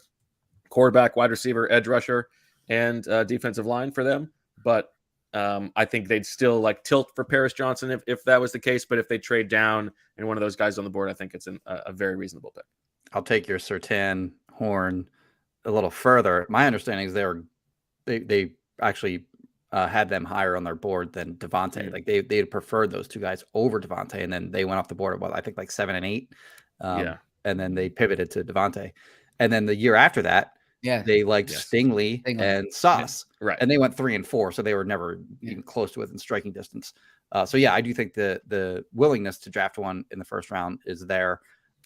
quarterback, wide receiver, edge rusher, and defensive line for them. But I think they'd still like tilt for Paris Johnson if that was the case. But if they trade down and one of those guys on the board, I think it's a very reasonable pick. I'll take your Surtain Horn a little further. My understanding is they actually had them higher on their board than Devontae. Like they preferred those two guys over Devontae, and then they went off the board at I think like 7 and 8. And then they pivoted to Devontae. And then the year after that, they liked Stingley and Sauce. Yeah. Right. And they went 3 and 4, so they were never even close to within striking distance. So I do think the willingness to draft one in the first round is there.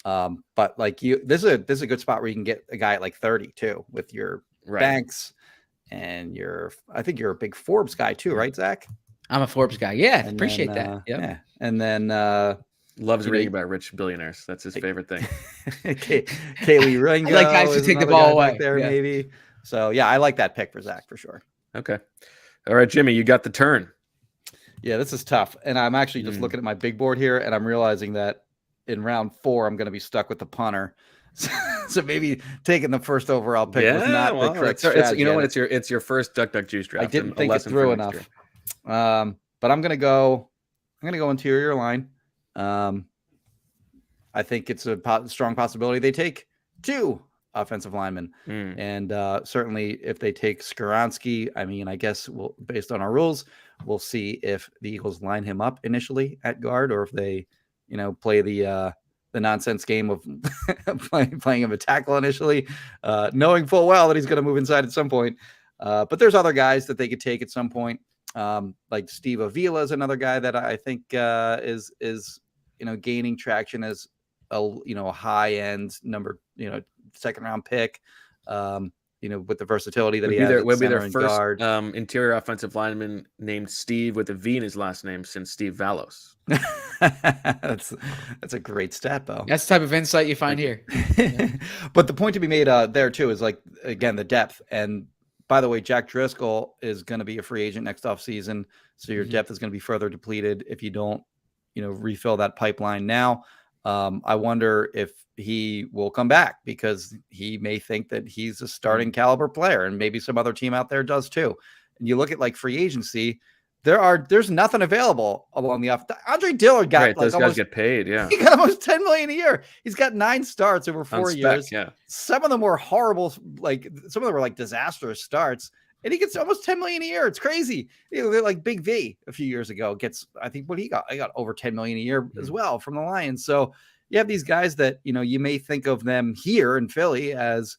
But like this is a good spot where you can get a guy at like 30 too with your Banks and I think you're a big Forbes guy too, right, Zach? I'm a Forbes guy. Yeah, and appreciate that. Yeah. And then loves reading about rich billionaires. That's his favorite thing. Kaylee Ringo. I like guys to take the ball away there, maybe. So I like that pick for Zach for sure. Okay. All right, Jimmy, you got the turn. Yeah, this is tough. And I'm actually just looking at my big board here, and I'm realizing that in round 4, I'm going to be stuck with the punter. So maybe taking the first overall pick was not the correct strategy. You know what? It's your first Duck Duck Juice draft. I didn't think it through enough. But I'm going to go interior line. I think it's a strong possibility they take 2 offensive linemen. And certainly if they take Skoronski, I mean, I guess based on our rules, we'll see if the Eagles line him up initially at guard, or if they, play the nonsense game of playing him a tackle initially, knowing full well that he's going to move inside at some point. But there's other guys that they could take at some point. Like Steve Avila is another guy that I think is gaining traction as a high end number, second round pick. With the versatility that he has. Would be their first interior offensive lineman named Steve with a V in his last name since Steve Vallos. That's a great stat, Bo. That's the type of insight you find here. But the point to be made there too is like, again, the depth. And by the way, Jack Driscoll is going to be a free agent next offseason. So your depth is going to be further depleted if you don't, refill that pipeline now. I wonder if he will come back because he may think that he's a starting caliber player, and maybe some other team out there does too. And you look at like free agency, there's nothing available along the off. Andre Dillard got those guys get paid. Yeah, he got almost $10 million a year. He's got 9 starts over 4 years. Yeah, some of them were horrible. Like some of them were like disastrous starts. And he gets almost $10 million a year. It's crazy. Like Big V a few years ago gets, I think what he got over $10 million a year as well from the Lions. So you have these guys that, you may think of them here in Philly as,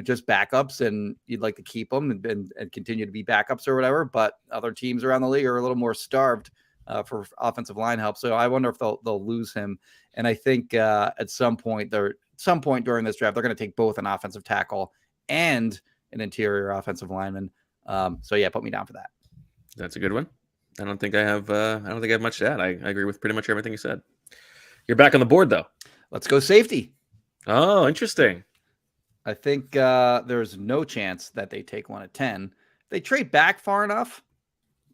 just backups, and you'd like to keep them and continue to be backups or whatever. But other teams around the league are a little more starved for offensive line help. So I wonder if they'll lose him. And I think at some point during this draft, they're going to take both an offensive tackle and an interior offensive lineman. Put me down for that. That's a good one. I don't think I have much to add. I agree with pretty much everything you said. You're back on the board though. Let's go safety. Oh, interesting. I think there's no chance that they take one at 10. They trade back far enough.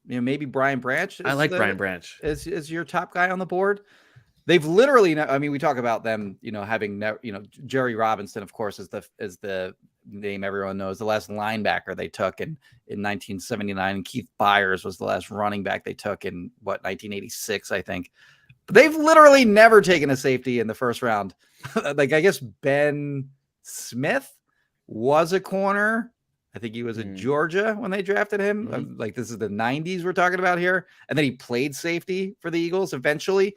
Maybe Brian Branch. I like Brian Branch. Is your top guy on the board? They've literally, we talk about them, having, Jerry Robinson, of course, is the name everyone knows, the last linebacker they took in 1979. And Keith Byers was the last running back they took in 1986, I think. But they've literally never taken a safety in the first round. Like, I guess Ben Smith was a corner. I think he was at Georgia when they drafted him. Like, this is the 90s we're talking about here. And then he played safety for the Eagles eventually.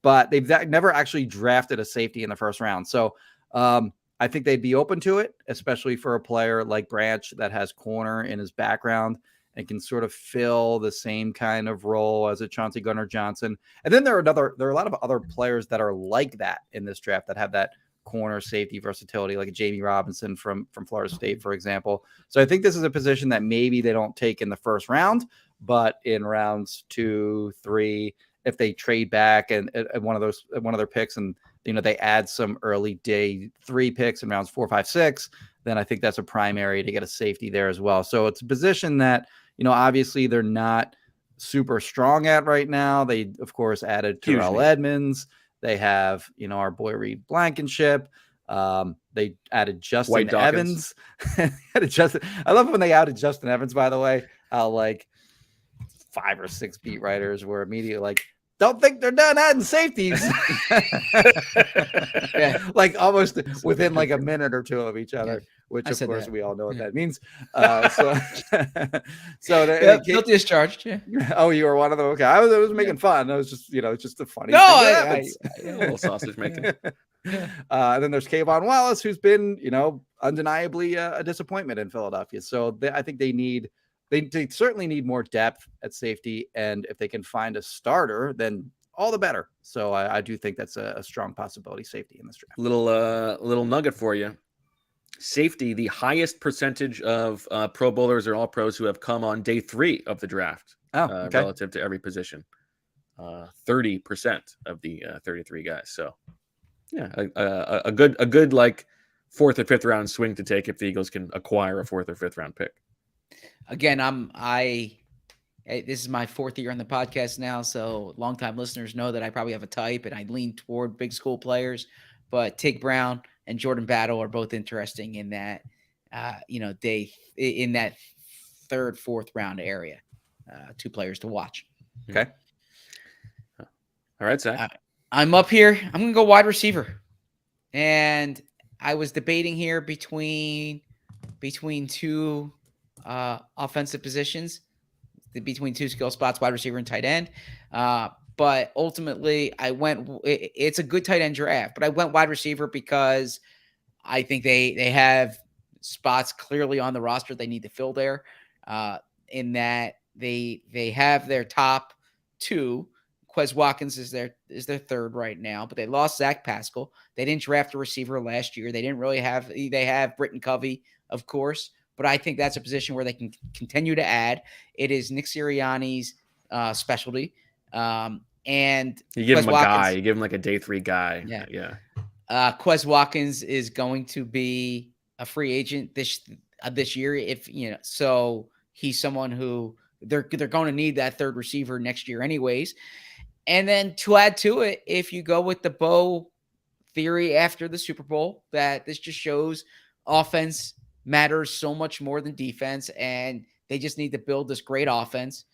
But they've never actually drafted a safety in the first round. So I think they'd be open to it, especially for a player like Branch that has corner in his background and can sort of fill the same kind of role as a Chauncey Gardner-Johnson. And then there are a lot of other players that are like that in this draft that have that corner safety versatility, like a Jamie Robinson from Florida State, for example. So I think this is a position that maybe they don't take in the first round, but in rounds 2, 3, if they trade back and one of their picks, and they add some early day 3 picks in rounds 4, 5, 6, then I think that's a primary to get a safety there as well. So it's a position that obviously they're not super strong at right now. They of course added Terrell Edmonds. They have our boy Reed Blankenship. They added Justin Evans. I love when they added Justin Evans, by the way. Like 5 or 6 beat writers were immediately like, don't think they're done adding safeties. Like almost within like a minute or two of each other, which of course we all know what that means. Guilty as charged. Yeah. Oh, you were one of them. Okay, I was making fun. I was just it's just a funny. No, a little sausage making. And then there's Kayvon Wallace, who's been undeniably a disappointment in Philadelphia. So I think they certainly need more depth at safety, and if they can find a starter, then all the better. So I do think that's a strong possibility, safety in this draft. Little nugget for you. Safety, the highest percentage of Pro Bowlers or All Pros who have come on day 3 of the draft, relative to every position. 30% of the 33 guys. So yeah, a good like 4th or 5th round swing to take if the Eagles can acquire a 4th or 5th round pick. Again, this is my 4th year on the podcast now, so longtime listeners know that I probably have a type, and I lean toward big school players. But Tig Brown and Jordan Battle are both interesting in that, in that 3rd, 4th round area. 2 players to watch. Okay. All right, Zach. I'm up here. I'm going to go wide receiver, and I was debating here between 2 offensive positions, between 2 skill spots, wide receiver and tight end. But ultimately it's a good tight end draft, but I went wide receiver because I think they have spots clearly on the roster they need to fill there, in that they have their top 2. Quez Watkins is their 3rd right now, but they lost Zach Pascal. They didn't draft a receiver last year. They have Britton Covey, of course, but I think that's a position where they can continue to add. It is Nick Sirianni's specialty. And you give him a guy, you give him like a day 3 guy. Yeah. Quez Watkins is going to be a free agent this year. So he's someone who they're going to need that 3rd receiver next year anyways. And then to add to it, if you go with the Bo theory after the Super Bowl, that this just shows offense matters so much more than defense, and they just need to build this great offense.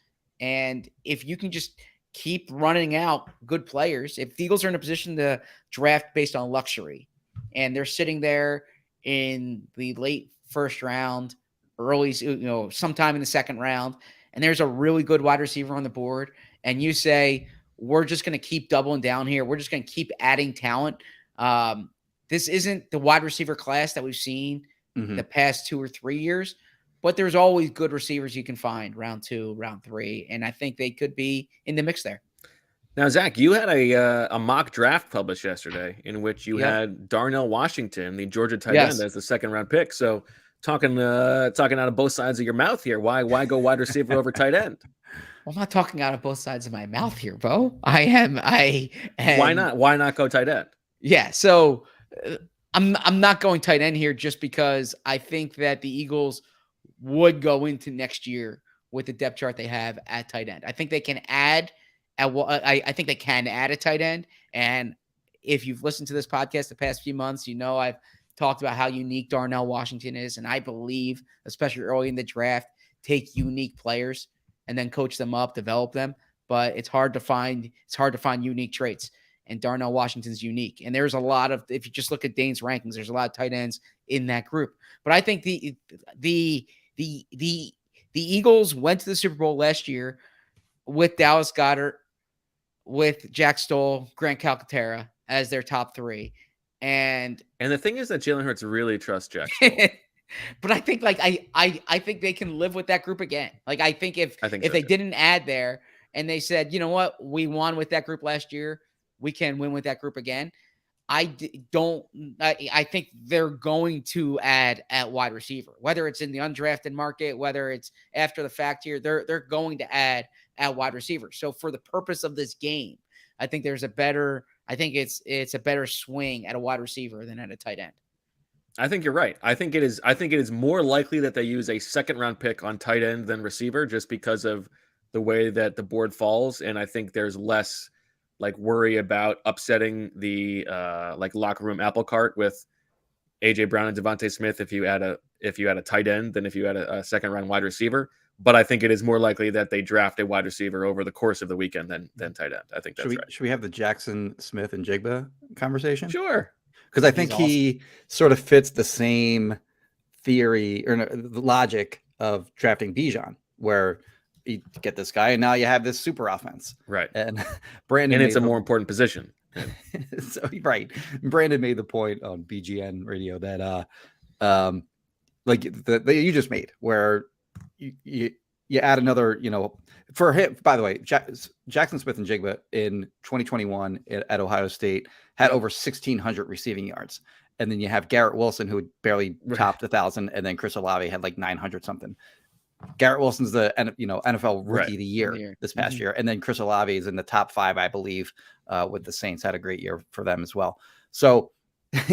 And if you can just keep running out good players, if the Eagles are in a position to draft based on luxury, and they're sitting there in the late 1st round, early, sometime in the 2nd round, and there's a really good wide receiver on the board, and you say, we're just going to keep doubling down here, we're just going to keep adding talent. This isn't the wide receiver class that we've seen the past 2 or 3 years, but there's always good receivers you can find round 2, round 3, and I think they could be in the mix there. Now, Zach, you had a mock draft published yesterday in which you had Darnell Washington, the Georgia tight end, as the 2nd round pick. So talking out of both sides of your mouth here. Why go wide receiver over tight end? I'm not talking out of both sides of my mouth here, Bo. I am. Why not? Why not go tight end? Yeah. So I'm not going tight end here just because I think that the Eagles would go into next year with the depth chart they have at tight end. I think they can add I think they can add a tight end. And if you've listened to this podcast the past few months, I've talked about how unique Darnell Washington is. And I believe, especially early in the draft, take unique players and then coach them up, develop them. But it's hard to find unique traits. And Darnell Washington's unique. And there's a lot of, if you just look at Dane's rankings, there's a lot of tight ends in that group. But I think the Eagles went to the Super Bowl last year with Dallas Goedert, with Jack Stoll, Grant Calcaterra as their top 3. And the thing is that Jalen Hurts really trusts Jack Stoll. But I think I think they can live with that group again. Like I think if they didn't add there and they said, you know what, we won with that group last year, we can win with that group again. I think they're going to add at wide receiver, whether it's in the undrafted market, whether it's after the fact here, they're going to add at wide receiver. So for the purpose of this game, I think it's a better swing at a wide receiver than at a tight end. I think you're right. I think it is more likely that they use a second round pick on tight end than receiver, just because of the way that the board falls. And I think there's less like worry about upsetting the like locker room apple cart with AJ Brown and Devontae Smith if you add a tight end than if you add a second round wide receiver. But I think it is more likely that they draft a wide receiver over the course of the weekend than tight end. I think that's right. Should we have the Jackson Smith and Jigba conversation? Sure. Because I think he sort of fits the same theory or the logic of drafting Bijan, where you get this guy and now you have this super offense. Right. And Brandon, and it's a more important position. So right. Brandon made the point on BGN radio that like you just made, where you add another, for him, by the way, Jackson Smith and Jigba in 2021 at Ohio State had over 1,600 receiving yards. And then you have Garrett Wilson, who barely topped 1,000. And then Chris Olave had like 900 something. Garrett Wilson's the NFL rookie of the year this past year. And then Chris Olave is in the top 5, I believe, with the Saints. Had a great year for them as well. So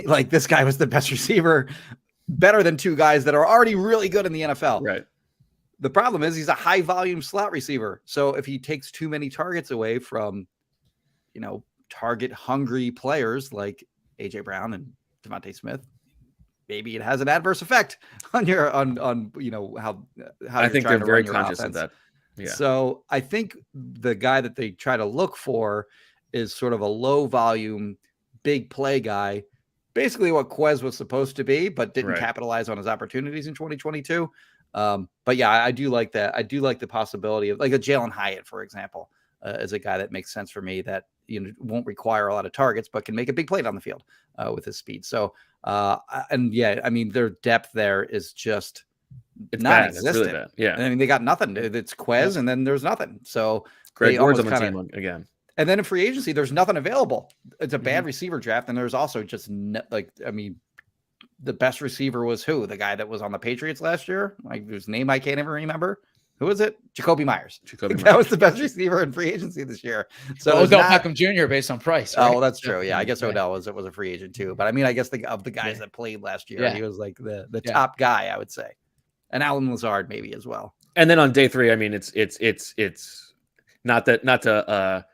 like this guy was the best receiver, better than 2 guys that are already really good in the NFL. Right. The problem is he's a high volume slot receiver. So if he takes too many targets away from, target hungry players like AJ Brown and Devontae Smith, maybe it has an adverse effect on your, on how I think they're very conscious of that. Yeah. So I think the guy that they try to look for is sort of a low volume, big play guy, basically what Quez was supposed to be, but didn't capitalize on his opportunities in 2022. But yeah, I do like that. I do like the possibility of like a Jalen Hyatt, for example, as a guy that makes sense for me, that won't require a lot of targets, but can make a big play down the field with his speed. So, and yeah, I mean, their depth there is just non-existent. It's really bad. Yeah. I mean, they got nothing. It's Quez, and then there's nothing. So Greg Ward's on the team again. And then in free agency, there's nothing available. It's a bad receiver draft, and there's also just the best receiver was who? The guy that was on the Patriots last year, like whose name I can't even remember. Who was it? Jacoby Myers. That was the best receiver in free agency this year. So Odell Beckham Jr. based on price. Right? Oh, well, that's true. Yeah, I guess Odell was a free agent too. But I mean, I guess of the guys that played last year, he was like the top guy, I would say, and Alan Lazard maybe as well. And then on day 3, I mean, it's not to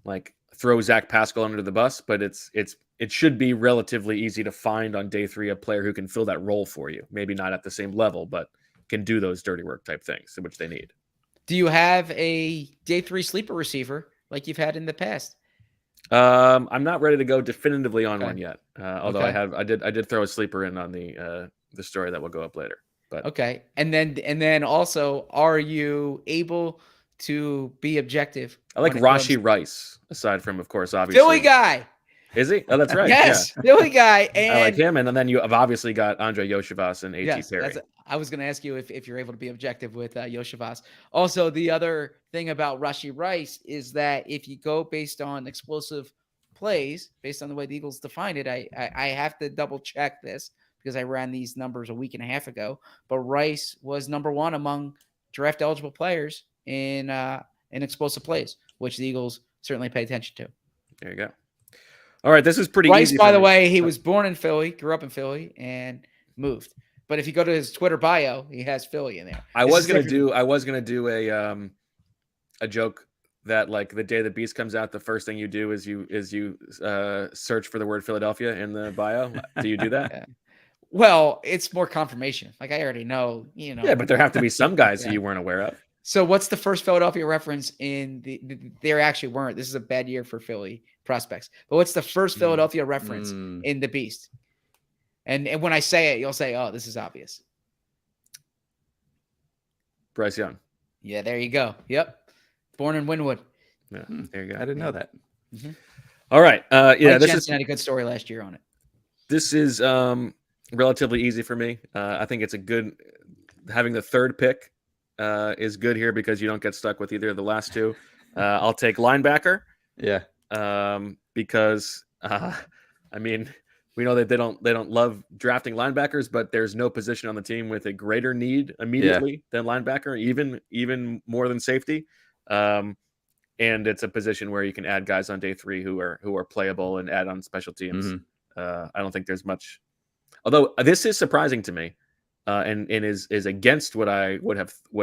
like throw Zach Pascal under the bus, but it should be relatively easy to find on day 3 a player who can fill that role for you. Maybe not at the same level, but can do those dirty work type things, which they need. Do you have a day 3 sleeper receiver like you've had in the past? I'm not ready to go definitively on one yet. Although I did throw a sleeper in on the story that will go up later. But okay. And then also, are you able to be objective? I like Rashee Rice, aside from, of course, obviously Philly guy. Is he? Oh, that's right. Yes, Philly guy. And I like him. And then you have obviously got Andre Yoshivas and A.T. Perry. I was going to ask you if you're able to be objective with Yoshivas. Also, the other thing about Rashee Rice is that if you go based on explosive plays, based on the way the Eagles define it, I have to double check this because I ran these numbers a week and a half ago. But Rice was number 1 among draft eligible players in explosive plays, which the Eagles certainly pay attention to. There you go. All right, this is pretty Rice, easy. By the way, he was born in Philly, grew up in Philly, and moved. But if you go to his Twitter bio, he has Philly in there. I was gonna do a joke that like the day the Beast comes out, the first thing you do is you search for the word Philadelphia in the bio. Do you do that? Yeah. Well, it's more confirmation. Like I already know, Yeah, but there have to be some guys who you weren't aware of. So what's the first Philadelphia reference in there actually weren't. This is a bad year for Philly prospects. But what's the first Philadelphia reference in the Beast? And when I say it, you'll say, "Oh, this is obvious." Bryce Young. Yeah, there you go. Yep. Born in Wynwood. Yeah, there you go. I didn't know that. Mm-hmm. All right. Mike Jensen had a good story last year on it. This is relatively easy for me. I think it's having the 3rd pick is good here because you don't get stuck with either of the last 2. I'll take linebacker. Yeah. Because I mean, we know that they don't love drafting linebackers, but there's no position on the team with a greater need immediately than linebacker, even more than safety. And it's a position where you can add guys on day 3 who are playable and add on special teams. I don't think there's much. Although this is surprising to me, and is against what I would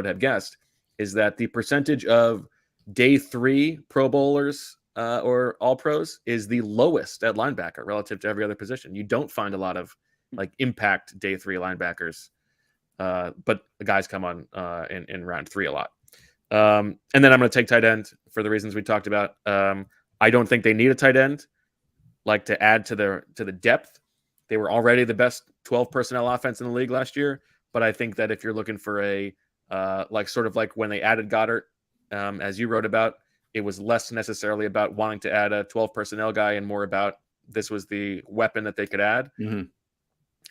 have guessed, is that the percentage of day 3 Pro Bowlers or All Pros is the lowest at linebacker relative to every other position. You don't find a lot of like impact day 3 linebackers, but the guys come on in round 3 a lot. And then I'm going to take tight end for the reasons we talked about. I don't think they need a tight end, like to add to the depth. They were already the best 12 personnel offense in the league last year. But I think that if you're looking for a sort of like when they added Goddard, as you wrote about, it was less necessarily about wanting to add a 12 personnel guy and more about this was the weapon that they could add.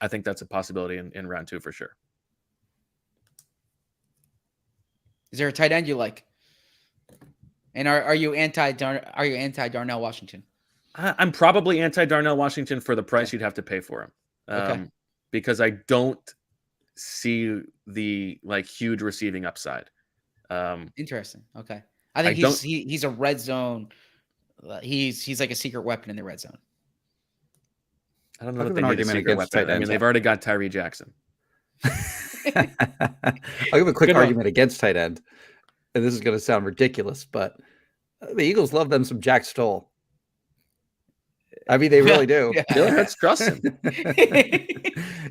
I think that's a possibility in round 2 for sure. Is there a tight end you like? And are you anti Darnell Washington? I'm probably anti Darnell Washington for the price you'd have to pay for him, because I don't see the like huge receiving upside. Interesting. Okay, I think he's a red zone. He's like a secret weapon in the red zone. I don't know that they need a secret weapon. I mean, they've already got Tyree Jackson. I'll give a quick argument against tight end, and this is going to sound ridiculous, but the Eagles love them some Jack Stoll. I mean, they really do. Jalen Hurts trusts him.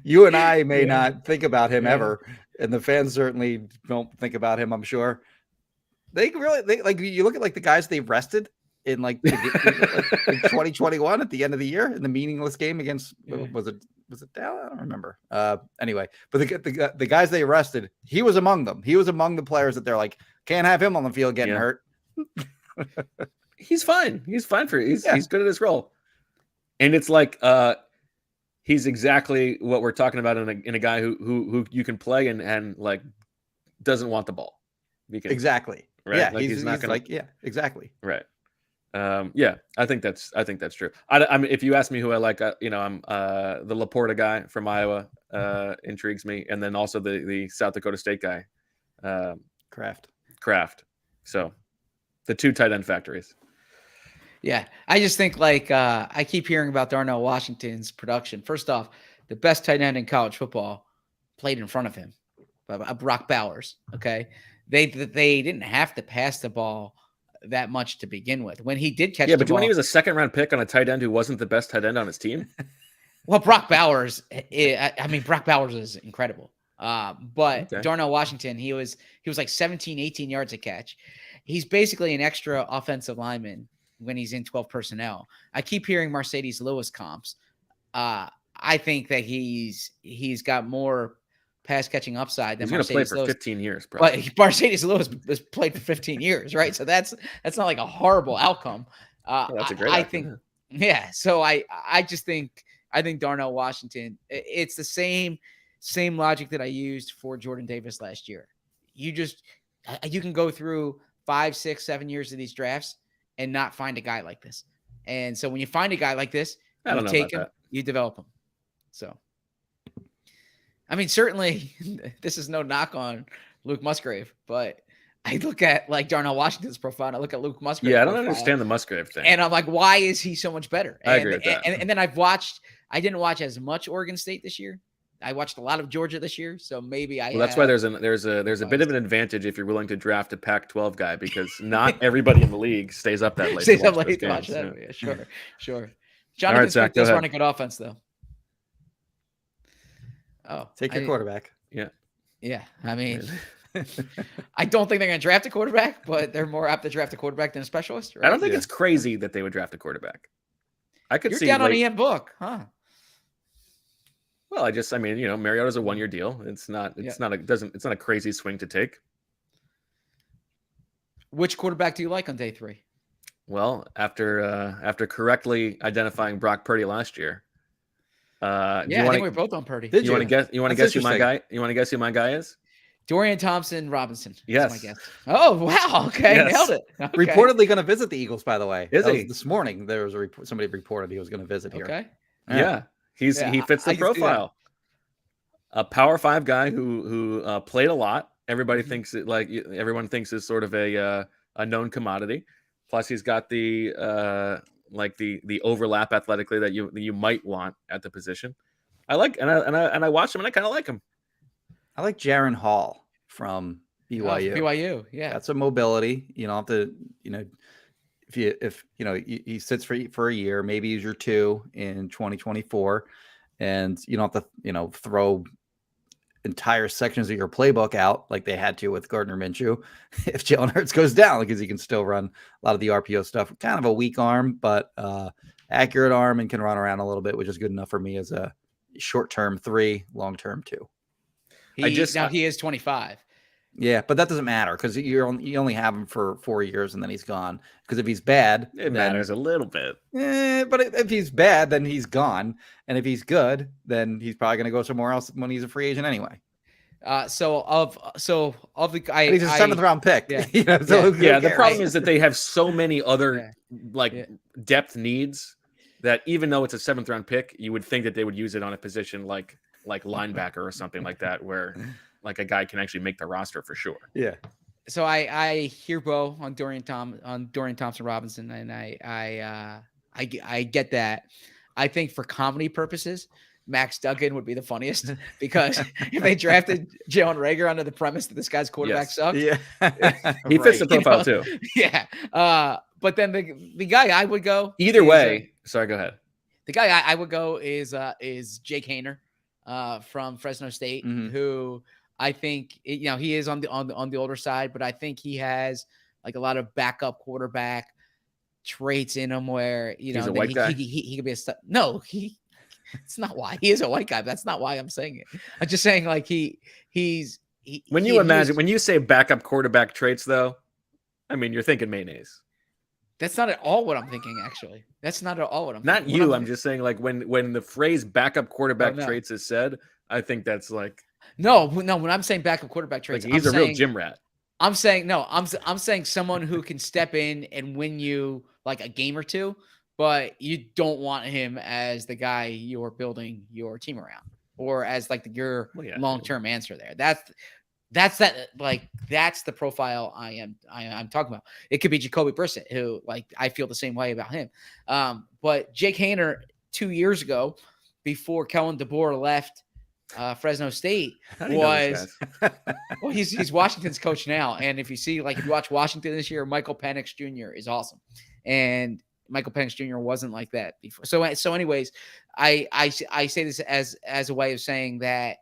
You and I may not think about him ever, and the fans certainly don't think about him, I'm sure. They like you look at like the guys they've rested in like 2021 at the end of the year in the meaningless game against was it Dallas? I don't remember. Anyway, but the guys they arrested, he was among them. He was among the players that they're like, can't have him on the field getting hurt. He's fine. He's fine he's good at his role. And it's like he's exactly what we're talking about in a guy who you can play and like doesn't want the ball. Exactly. Right. Yeah. Like he's not gonna exactly. Right. I think that's true. I mean, if you ask me who I like, I'm the Laporta guy from Iowa intrigues me, and then also the South Dakota State guy, Kraft. So the 2 tight end factories. Yeah, I just think like I keep hearing about Darnell Washington's production. First off, the best tight end in college football played in front of him, Brock Bowers. Okay, they didn't have to pass the ball that much to begin with. When he did catch, but when he was a 2nd-round pick on a tight end who wasn't the best tight end on his team. Well, Brock Bowers. Brock Bowers is incredible. But Darnell Washington, he was like 17, 18 yards a catch. He's basically an extra offensive lineman when he's in 12 personnel. I keep hearing Mercedes Lewis comps. I think that he's got more pass catching upside than he's going to play for 15 years. Probably. But Mercedes Lewis has played for 15 years, right? So that's not like a horrible outcome. That's a great outcome. So I just think Darnell Washington. It's the same logic that I used for Jordan Davis last year. You can go through 5, 6, 7 years of these drafts and not find a guy like this. And so when you find a guy like this, you take him, you develop him. So, I mean, certainly this is no knock on Luke Musgrave, but I look at like Darnell Washington's profile and I look at Luke Musgrave. Yeah, I don't understand the Musgrave thing. And I'm like, why is he so much better? I agree with that. And then I didn't watch as much Oregon State this year. I watched a lot of Georgia this year, so maybe that's why there's a bit of an advantage if you're willing to draft a Pac-12 guy because not everybody in the league stays up that late. Stays up late to watch that. Yeah, sure. Jonathan Smith does run a good offense, though. Oh, take your quarterback. Yeah. I mean, I don't think they're going to draft a quarterback, but they're more apt to draft a quarterback than a specialist. Right? I don't think it's crazy that they would draft a quarterback. You're down on Ian Book, huh? Well, Mariota's a 1-year deal. It's not a crazy swing to take. Which quarterback do you like on day 3? Well, after correctly identifying Brock Purdy last year. I think we're both on Purdy. You want to guess who my guy? You want to guess who my guy is? Dorian Thompson-Robinson. Yes. That's my guess. Oh, wow. Okay. Yes. Nailed it. Okay. Reportedly going to visit the Eagles, by the way. Is That he? was this morning. There was a report. Somebody reported he was going to visit here. Okay. Yeah. He fits the I can see that. profile. A Power 5 guy who played a lot. Everybody thinks it everyone thinks is sort of a known commodity. Plus, he's got the overlap athletically that you might want at the position. I like and I watched him and I kind of like him. I like Jaron Hall from BYU. BYU, yeah. That's a mobility. You don't have to, if he sits for a year, maybe he's your 2 in 2024, and you don't have to, throw entire sections of your playbook out like they had to with Gardner Minshew if Jalen Hurts goes down, because he can still run a lot of the RPO stuff. Kind of a weak arm, but accurate arm, and can run around a little bit, which is good enough for me as a short-term 3, long-term 2. He is 25. Yeah, but that doesn't matter because you only have him for 4 years and then he's gone. Because if he's bad, it matters a little bit. But if he's bad, then he's gone. And if he's good, then he's probably going to go somewhere else when he's a free agent anyway. So of the guy, he's a 7th round pick. Yeah. The problem is that they have so many other depth needs that even though it's a 7th round pick, you would think that they would use it on a position like linebacker or something like that, where like a guy can actually make the roster for sure. Yeah. So I hear Bo on Dorian Thompson-Robinson, and I get that. I think for comedy purposes, Max Duggan would be the funniest, because if they drafted Jalen Reagor under the premise that this guy's quarterback sucks, yeah, he fits the profile too. Yeah. But then the guy I would go either way. Sorry, go ahead. The guy I would go is Jake Haener from Fresno State, who I think he is on the older side, but I think he has like a lot of backup quarterback traits in him where he's a white guy. He could be no. It's not why he is a white guy. But that's not why I'm saying it. I'm just saying like when you say backup quarterback traits, though, I mean you're thinking mayonnaise. That's not at all what I'm thinking. Actually, that's not at all what I'm. Not thinking. you. I'm just saying like when the phrase backup quarterback traits is said, I think that's like no. When I'm saying backup quarterback traits, like he's a real gym rat. I'm saying no. I'm saying someone who can step in and win you like a game or two, but you don't want him as the guy you're building your team around, or as like your long-term answer there. That's the profile I'm talking about. It could be Jacoby Brissett, who like I feel the same way about him. But Jake Haener 2 years ago, before Kellen DeBoer left Fresno State, was well, he's Washington's coach now. And if you watch Washington this year, Michael Penix Jr. is awesome, and Michael Penix Jr. wasn't like that before. So anyways, I say this as a way of saying that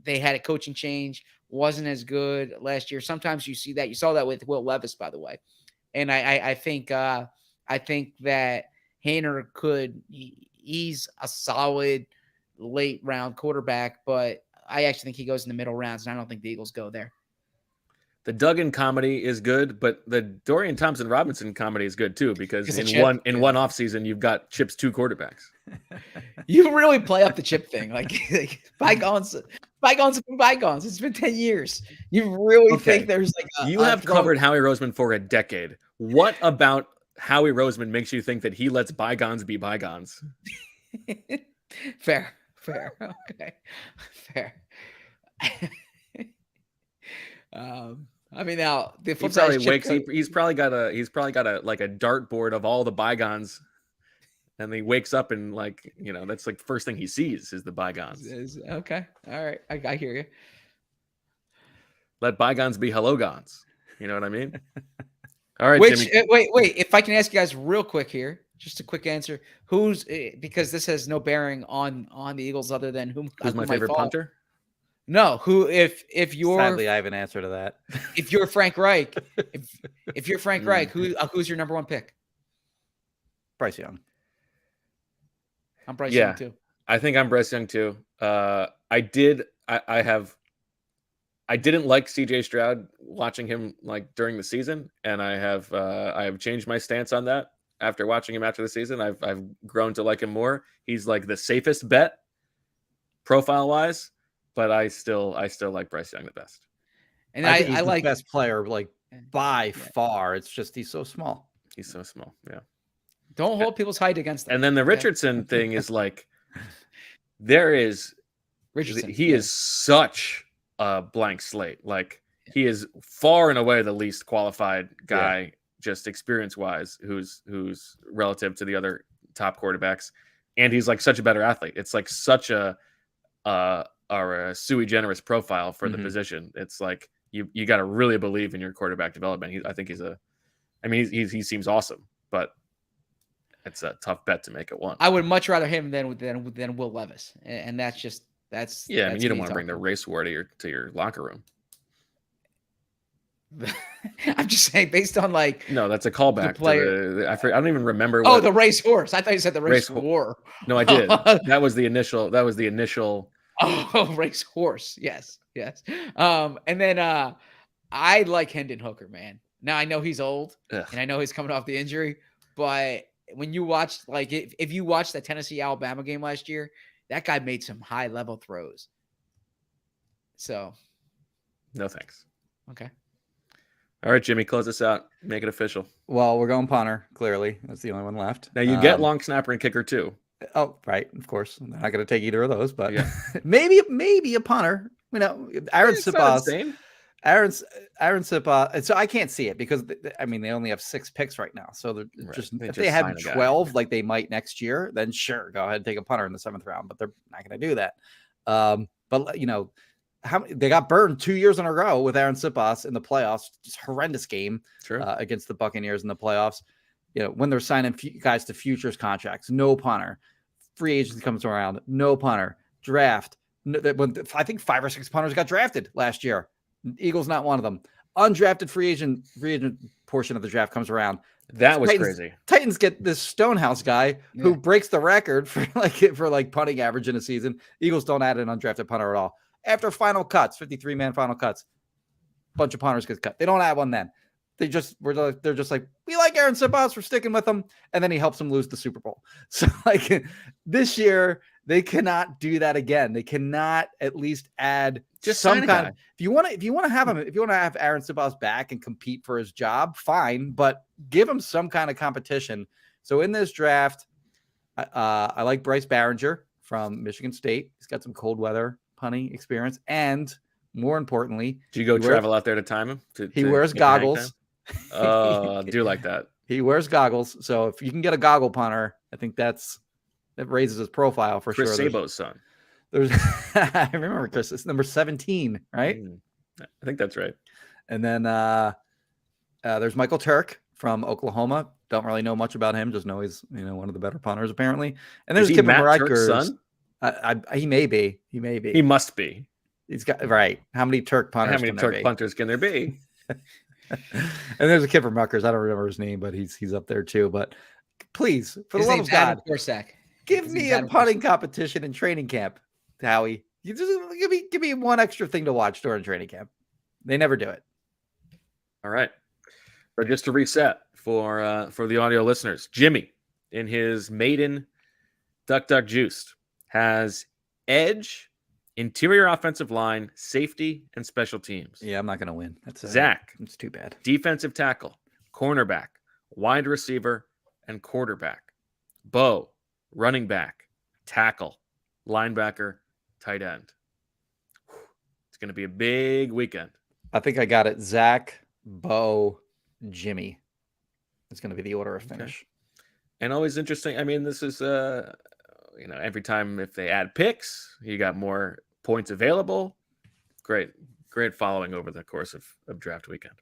they had a coaching change, wasn't as good last year. Sometimes you see that. You saw that with Will Levis, by the way. And I think that Haener he's a solid late round quarterback, but I actually think he goes in the middle rounds, and I don't think the Eagles go there. The Duggan comedy is good, but the Dorian Thompson-Robinson comedy is good too, because in one offseason you've got Chip's 2 quarterbacks. You really play up the Chip thing, like bygones have been bygones. It's been 10 years. You really think there's like you have covered Howie Roseman for a decade. What about Howie Roseman makes you think that he lets bygones be bygones? Fair. Okay, fair. I mean, now the flip side is he's probably got a like a dartboard of all the bygones, and he wakes up and that's like the first thing he sees is the bygones. Okay, all right, I hear you. Let bygones be hellogons. You know what I mean? All right, Jimmy. Jimmy. Wait. If I can ask you guys real quick here, just a quick answer. Because this has no bearing on the Eagles other than who's my favorite punter? No, if you're sadly I have an answer to that. If you're Frank Reich, if you're Frank Reich, who's your number one pick? Bryce Young. I'm Bryce Young too. I think I'm Bryce Young too. I didn't like CJ Stroud watching him like during the season, and I have changed my stance on that after watching him after the season. I've grown to like him more. He's like the safest bet profile wise but I still like Bryce Young the best. And I think he's I the like best player, like by far. It's just he's so small. He's so small. Yeah. don't hold people's height against them. And then the Richardson thing is like, Richardson. he is such a blank slate. Like he is far and away the least qualified guy, just experience wise, who's relative to the other top quarterbacks. And he's like such a better athlete. It's like such a sui generis profile for the position. It's like you got to really believe in your quarterback development. I think he seems awesome, but it's a tough bet to make at one. I would much rather him than Will Levis, and that's you that's don't want to bring the race war to your locker room. I'm just saying, based on like No, that's a callback. player. I don't even remember. The race horse. I thought you said the race war. No, I did. That was the initial. Oh, race horse. Yes. And then I like Hendon Hooker, man. Now I know he's old, and I know he's coming off the injury, but when you watch, like, if you watched the Tennessee-Alabama game last year, that guy made some high-level throws. So, no thanks. Okay. All right, Jimmy, close this out. Make it official. Well, we're going punter. Clearly, that's the only one left. Now you get long snapper and kicker too. Oh, right. Of course, I'm not going to take either of those, but maybe a punter. You know, Aaron Siposs. Aaron Siposs. And so I can't see it because they only have 6 picks right now. So if they have 12 like they might next year, then sure, go ahead and take a punter in the 7th round. But they're not going to do that. But you know, they got burned 2 years in a row with Aaron Siposs in the playoffs. Just horrendous game against the Buccaneers in the playoffs. You know, when they're signing guys to futures contracts, no punter. Free agency comes around, no punter. Draft. I think 5 or 6 punters got drafted last year. Eagles not one of them. Undrafted free agent portion of the draft comes around. That was crazy. Titans get this Stonehouse guy who breaks the record for punting average in a season. Eagles don't add an undrafted punter at all. After final cuts, 53-man final cuts, bunch of punters get cut. They don't add one then. They're just like, we like Aaron Siposs, we're sticking with him, and then he helps them lose the Super Bowl. So like this year, they cannot do that again. They cannot at least add just some kind of. If you want to have Aaron Siposs back and compete for his job, fine, but give him some kind of competition. So in this draft, I like Bryce Barringer from Michigan State. He's got some cold weather punting experience, and more importantly, do you go travel out there to time him? He wears goggles. I do like that. He wears goggles. So if you can get a goggle punter, I think that raises his profile for Chris sure. Chris Sabo's son. There's I remember Chris. It's number 17, right? I think that's right. And then there's Michael Turk from Oklahoma. Don't really know much about him. Just know he's one of the better punters apparently. And there's Kevin Rikers. Son? He may be. He must be. He's got right. How many Turk punters? How many Turk punters can there be? And there's a kid from Rutgers. I don't remember his name, but he's up there too. But please, for the love of God, give me a punting competition in training camp, Howie. You just give me one extra thing to watch during training camp. They never do it. All right. So just to reset for the audio listeners, Jimmy in his maiden Duck Juiced has edge, interior offensive line, safety, and special teams. Yeah, I'm not going to win. That's Zach. It's too bad. Defensive tackle, cornerback, wide receiver, and quarterback. Bo, running back, tackle, linebacker, tight end. It's going to be a big weekend. I think I got it. Zach, Bo, Jimmy. It's going to be the order of finish. Okay. And always interesting. I mean, this is, every time if they add picks, you got more points available. Great following over the course of draft weekend.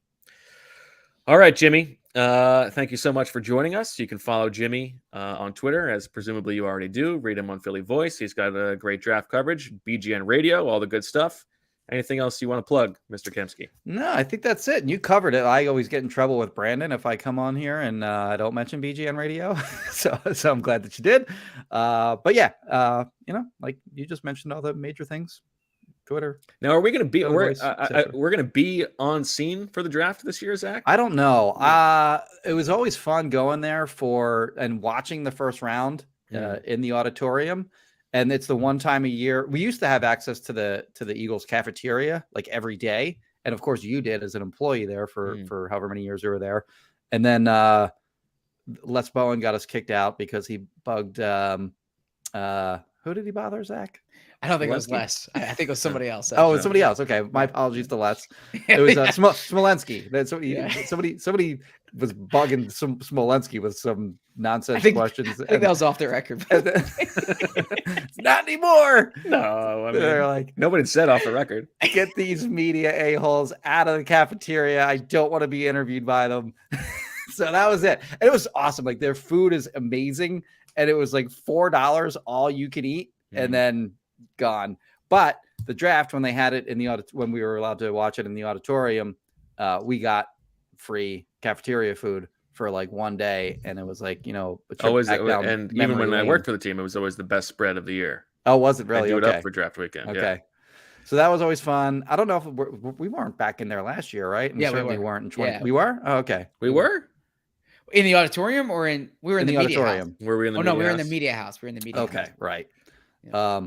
All right, Jimmy. Thank you so much for joining us. You can follow Jimmy on Twitter, as presumably you already do. Read him on Philly Voice. He's got a great draft coverage, BGN Radio, all the good stuff. Anything else you want to plug, Mr. Kempski? No, I think that's it. And you covered it. I always get in trouble with Brandon if I come on here and I don't mention BGN Radio. so I'm glad that you did. But yeah, like you just mentioned all the major things. Twitter. Now, are we going to be? We're going to be on scene for the draft this year, Zach? I don't know. It was always fun going there and watching the first round in the auditorium. And it's the one time a year. We used to have access to the Eagles cafeteria like every day. And of course you did as an employee there for however many years you were there. And then Les Bowen got us kicked out because he bugged who did he bother, Zach? I don't think it was Les. I think it was somebody else. Oh, it's somebody else. Okay, my apologies to Les. It was Smolensky. Somebody was bugging Smolensky with some nonsense questions. I think that was off the record. It's not anymore. No, I mean, they're like, nobody said off the record. Get these media a-holes out of the cafeteria. I don't want to be interviewed by them. So that was it. And it was awesome. Like their food is amazing. And it was like $4 all you can eat and then gone. But the draft, when they had it in the when we were allowed to watch it in the auditorium, we got free cafeteria food for like one day. And it was like, always, and even when I worked for the team, it was always the best spread of the year. Oh, was it really? I do it up for draft weekend. Okay. Yeah. So that was always fun. I don't know if we weren't back in there last year, right? And yeah, certainly we weren't in 20. Yeah. We were? Oh, okay. We were? In the auditorium or we were in the media auditorium. house? Were we in the Oh, media no, we were in house? the media house. We were in the media house. Okay, right.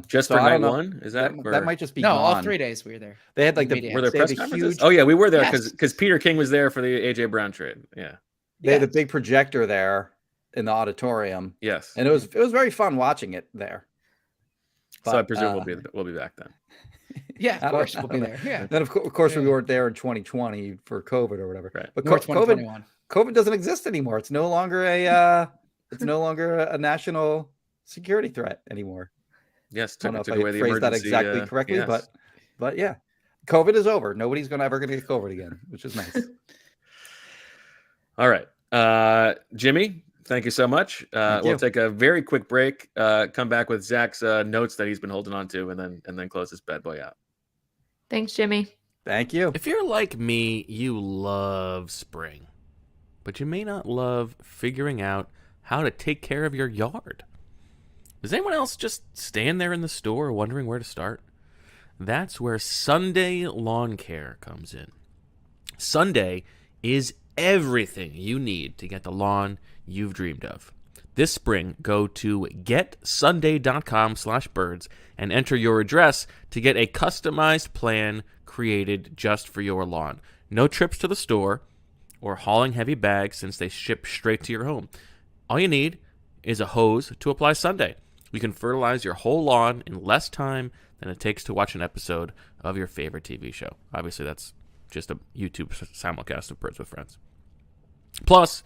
Just so for I night don't know. one? Is that that might just be No, gone. all 3 days we were there. They had like The the media Were there they press had a conferences? huge, Oh yeah, we were there Yes. because Peter King was there for the AJ Brown trade. Yeah. they had a big projector there in the auditorium, Yes. and it was very fun watching it there. So But, I presume we'll be back then. Yeah, I of don't course we'll be know. there. Yeah. Then of course we weren't there in 2020 for COVID or whatever. Right. But More COVID 2021. doesn't exist anymore. It's no longer a national security threat anymore. Yes, I don't know took if away I the phrased that emergency, exactly correctly, yes. but yeah, COVID is over. Nobody's ever going to get COVID again, which is nice. All right. Jimmy, thank you so much. We'll take a very quick break, come back with Zach's notes that he's been holding on to, and then close this bad boy out. Thanks, Jimmy. Thank you. If you're like me, you love spring, but you may not love figuring out how to take care of your yard. Does anyone else just stand there in the store wondering where to start? That's where Sunday Lawn Care comes in. Sunday is everything you need to get the lawn you've dreamed of. This spring, go to getsunday.com/birds and enter your address to get a customized plan created just for your lawn. No trips to the store or hauling heavy bags since they ship straight to your home. All you need is a hose to apply Sunday. You can fertilize your whole lawn in less time than it takes to watch an episode of your favorite TV show. Obviously, that's just a YouTube simulcast of Birds with Friends. Plus,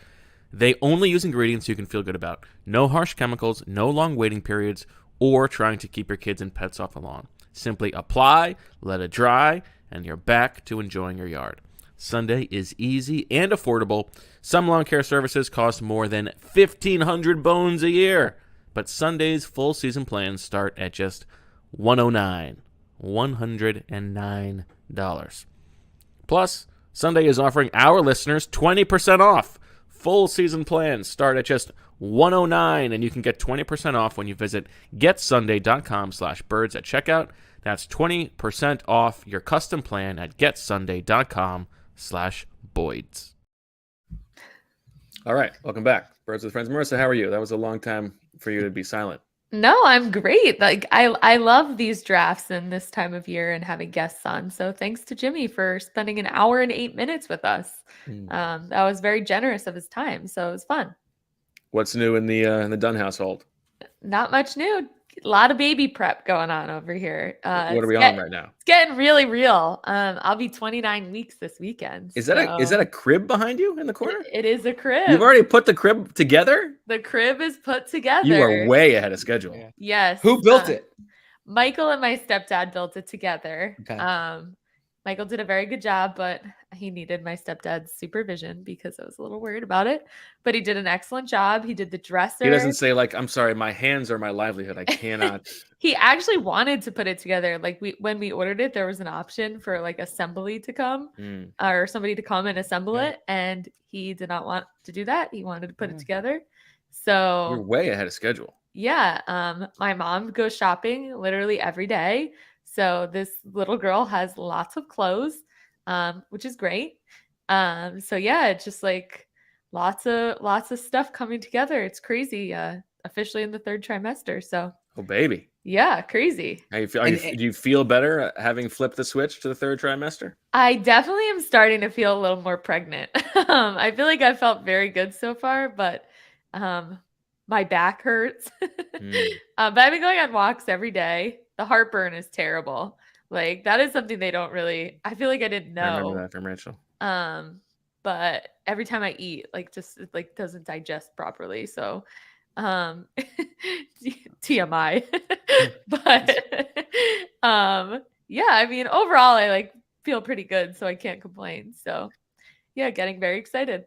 they only use ingredients you can feel good about. No harsh chemicals, no long waiting periods, or trying to keep your kids and pets off the lawn. Simply apply, let it dry, and you're back to enjoying your yard. Sunday is easy and affordable. Some lawn care services cost more than 1,500 bones a year, but Sunday's full season plans start at just $109. Plus, Sunday is offering our listeners 20% off. Full season plans start at just $109, and you can get 20% off when you visit getsunday.com/birds at checkout. That's 20% off your custom plan at getsunday.com/boyds. All right, welcome back, Birds with Friends. Marissa, how are you? That was a long time for you to be silent. No, I'm great. Like I love these drafts and this time of year and having guests on. So thanks to Jimmy for spending an hour and 8 minutes with us. That was very generous of his time. So it was fun. What's new in the Dunn household? Not much new. A lot of baby prep going on over here. What are we on right now? It's getting really real. I'll be 29 weeks this weekend. Is that a crib behind you in the corner? It is a crib. You've already put the crib together? The crib is put together. You are way ahead of schedule. Yeah. Yes. Who built it? Michael and my stepdad built it together. Okay. Michael did a very good job, but he needed my stepdad's supervision because I was a little worried about it. But he did an excellent job. He did the dresser. He doesn't say like, "I'm sorry, my hands are my livelihood. I cannot." He actually wanted to put it together. Like when we ordered it, there was an option for like assembly to come or somebody to come and assemble it. And he did not want to do that. He wanted to put it together. So You're way ahead of schedule. yeah. My mom goes shopping literally every day. So this little girl has lots of clothes, which is great. So yeah, it's just like lots of stuff coming together. It's crazy. Officially in the third trimester. So Oh baby. Yeah, crazy. How you feel? Do you feel better having flipped the switch to the third trimester? I definitely am starting to feel a little more pregnant. I feel like I felt very good so far, but my back hurts. But I've been going on walks every day. The heartburn is terrible. Like that is something they don't really. I feel like I didn't know. I remember that from Rachel. But every time I eat, like just it, like doesn't digest properly. So TMI. But yeah, I mean overall I like feel pretty good, so I can't complain. So yeah, getting very excited.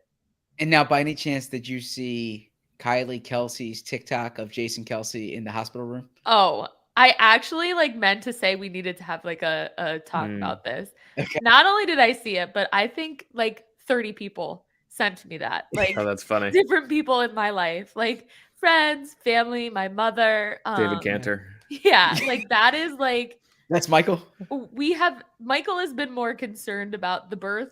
And now by any chance did you see Kylie Kelsey's TikTok of Jason Kelsey in the hospital room? Oh, I actually like meant to say we needed to have like a talk about this. Okay. Not only did I see it, but I think like 30 people sent me that. Like oh, that's funny. Different people in my life, like friends, family, my mother, David Cantor. Yeah, like that is like that's Michael. Michael has been more concerned about the birth,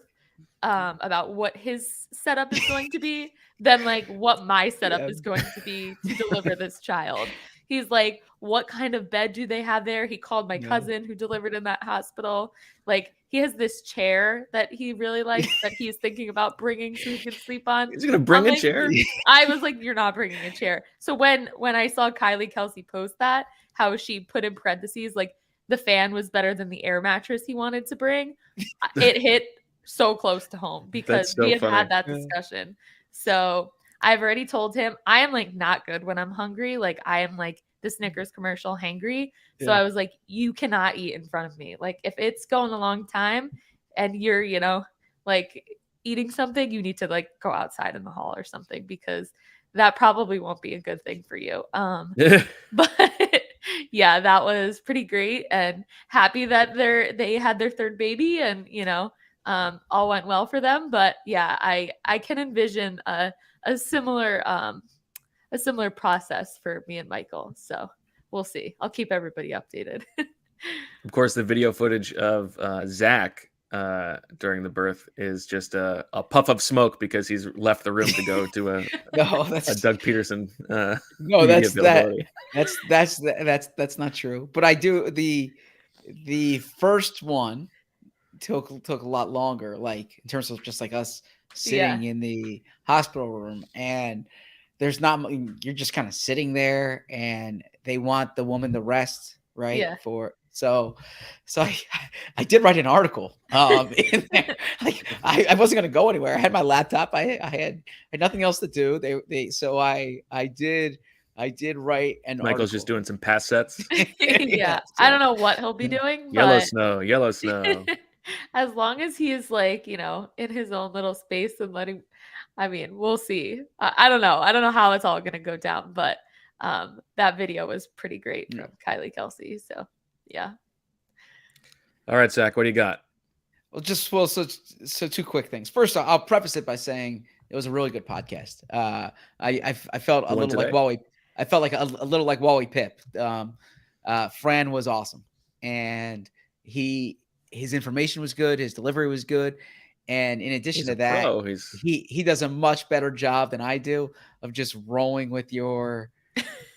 about what his setup is going to be than like what my setup is going to be to deliver this child. He's like, what kind of bed do they have there? He called my cousin who delivered in that hospital. Like he has this chair that he really likes that he's thinking about bringing so he can sleep on. He's going to bring a chair? I was like, you're not bringing a chair. So when I saw Kylie Kelsey post that, how she put in parentheses, like the fan was better than the air mattress he wanted to bring, it hit so close to home because we had that discussion. So I've already told him I am like not good when I'm hungry. Like I am like the Snickers commercial hangry. So I was like, you cannot eat in front of me. Like if it's going a long time and you're, you know, like eating something, you need to like go outside in the hall or something because that probably won't be a good thing for you. But yeah, that was pretty great and happy that they had their third baby and, you know, all went well for them. But yeah, I can envision a similar process for me and Michael. So we'll see. I'll keep everybody updated. Of course, the video footage of Zach during the birth is just a puff of smoke because he's left the room to go to a Doug Peterson. No, that's not true. But I do the first one took a lot longer, like in terms of just like us sitting in the hospital room, and there's not, you're just kind of sitting there and they want the woman to rest, right? Yeah. So I did write an article in there. Like I wasn't going to go anywhere. I had my laptop. I had nothing else to do. So I did write an Michael's article. just doing some pass sets. Yeah. I don't know what he'll be doing. Yellow snow. As long as he is like, you know, in his own little space and we'll see. I don't know. I don't know how it's all going to go down, but that video was pretty great from Kylie Kelsey. So yeah. All right, Zach, what do you got? So two quick things. First, I'll preface it by saying it was a really good podcast. I felt a little like Wally. I felt like a little like Wally Pip. Fran was awesome, and his information was good. His delivery was good. And in addition to that, he does a much better job than I do of just rolling with your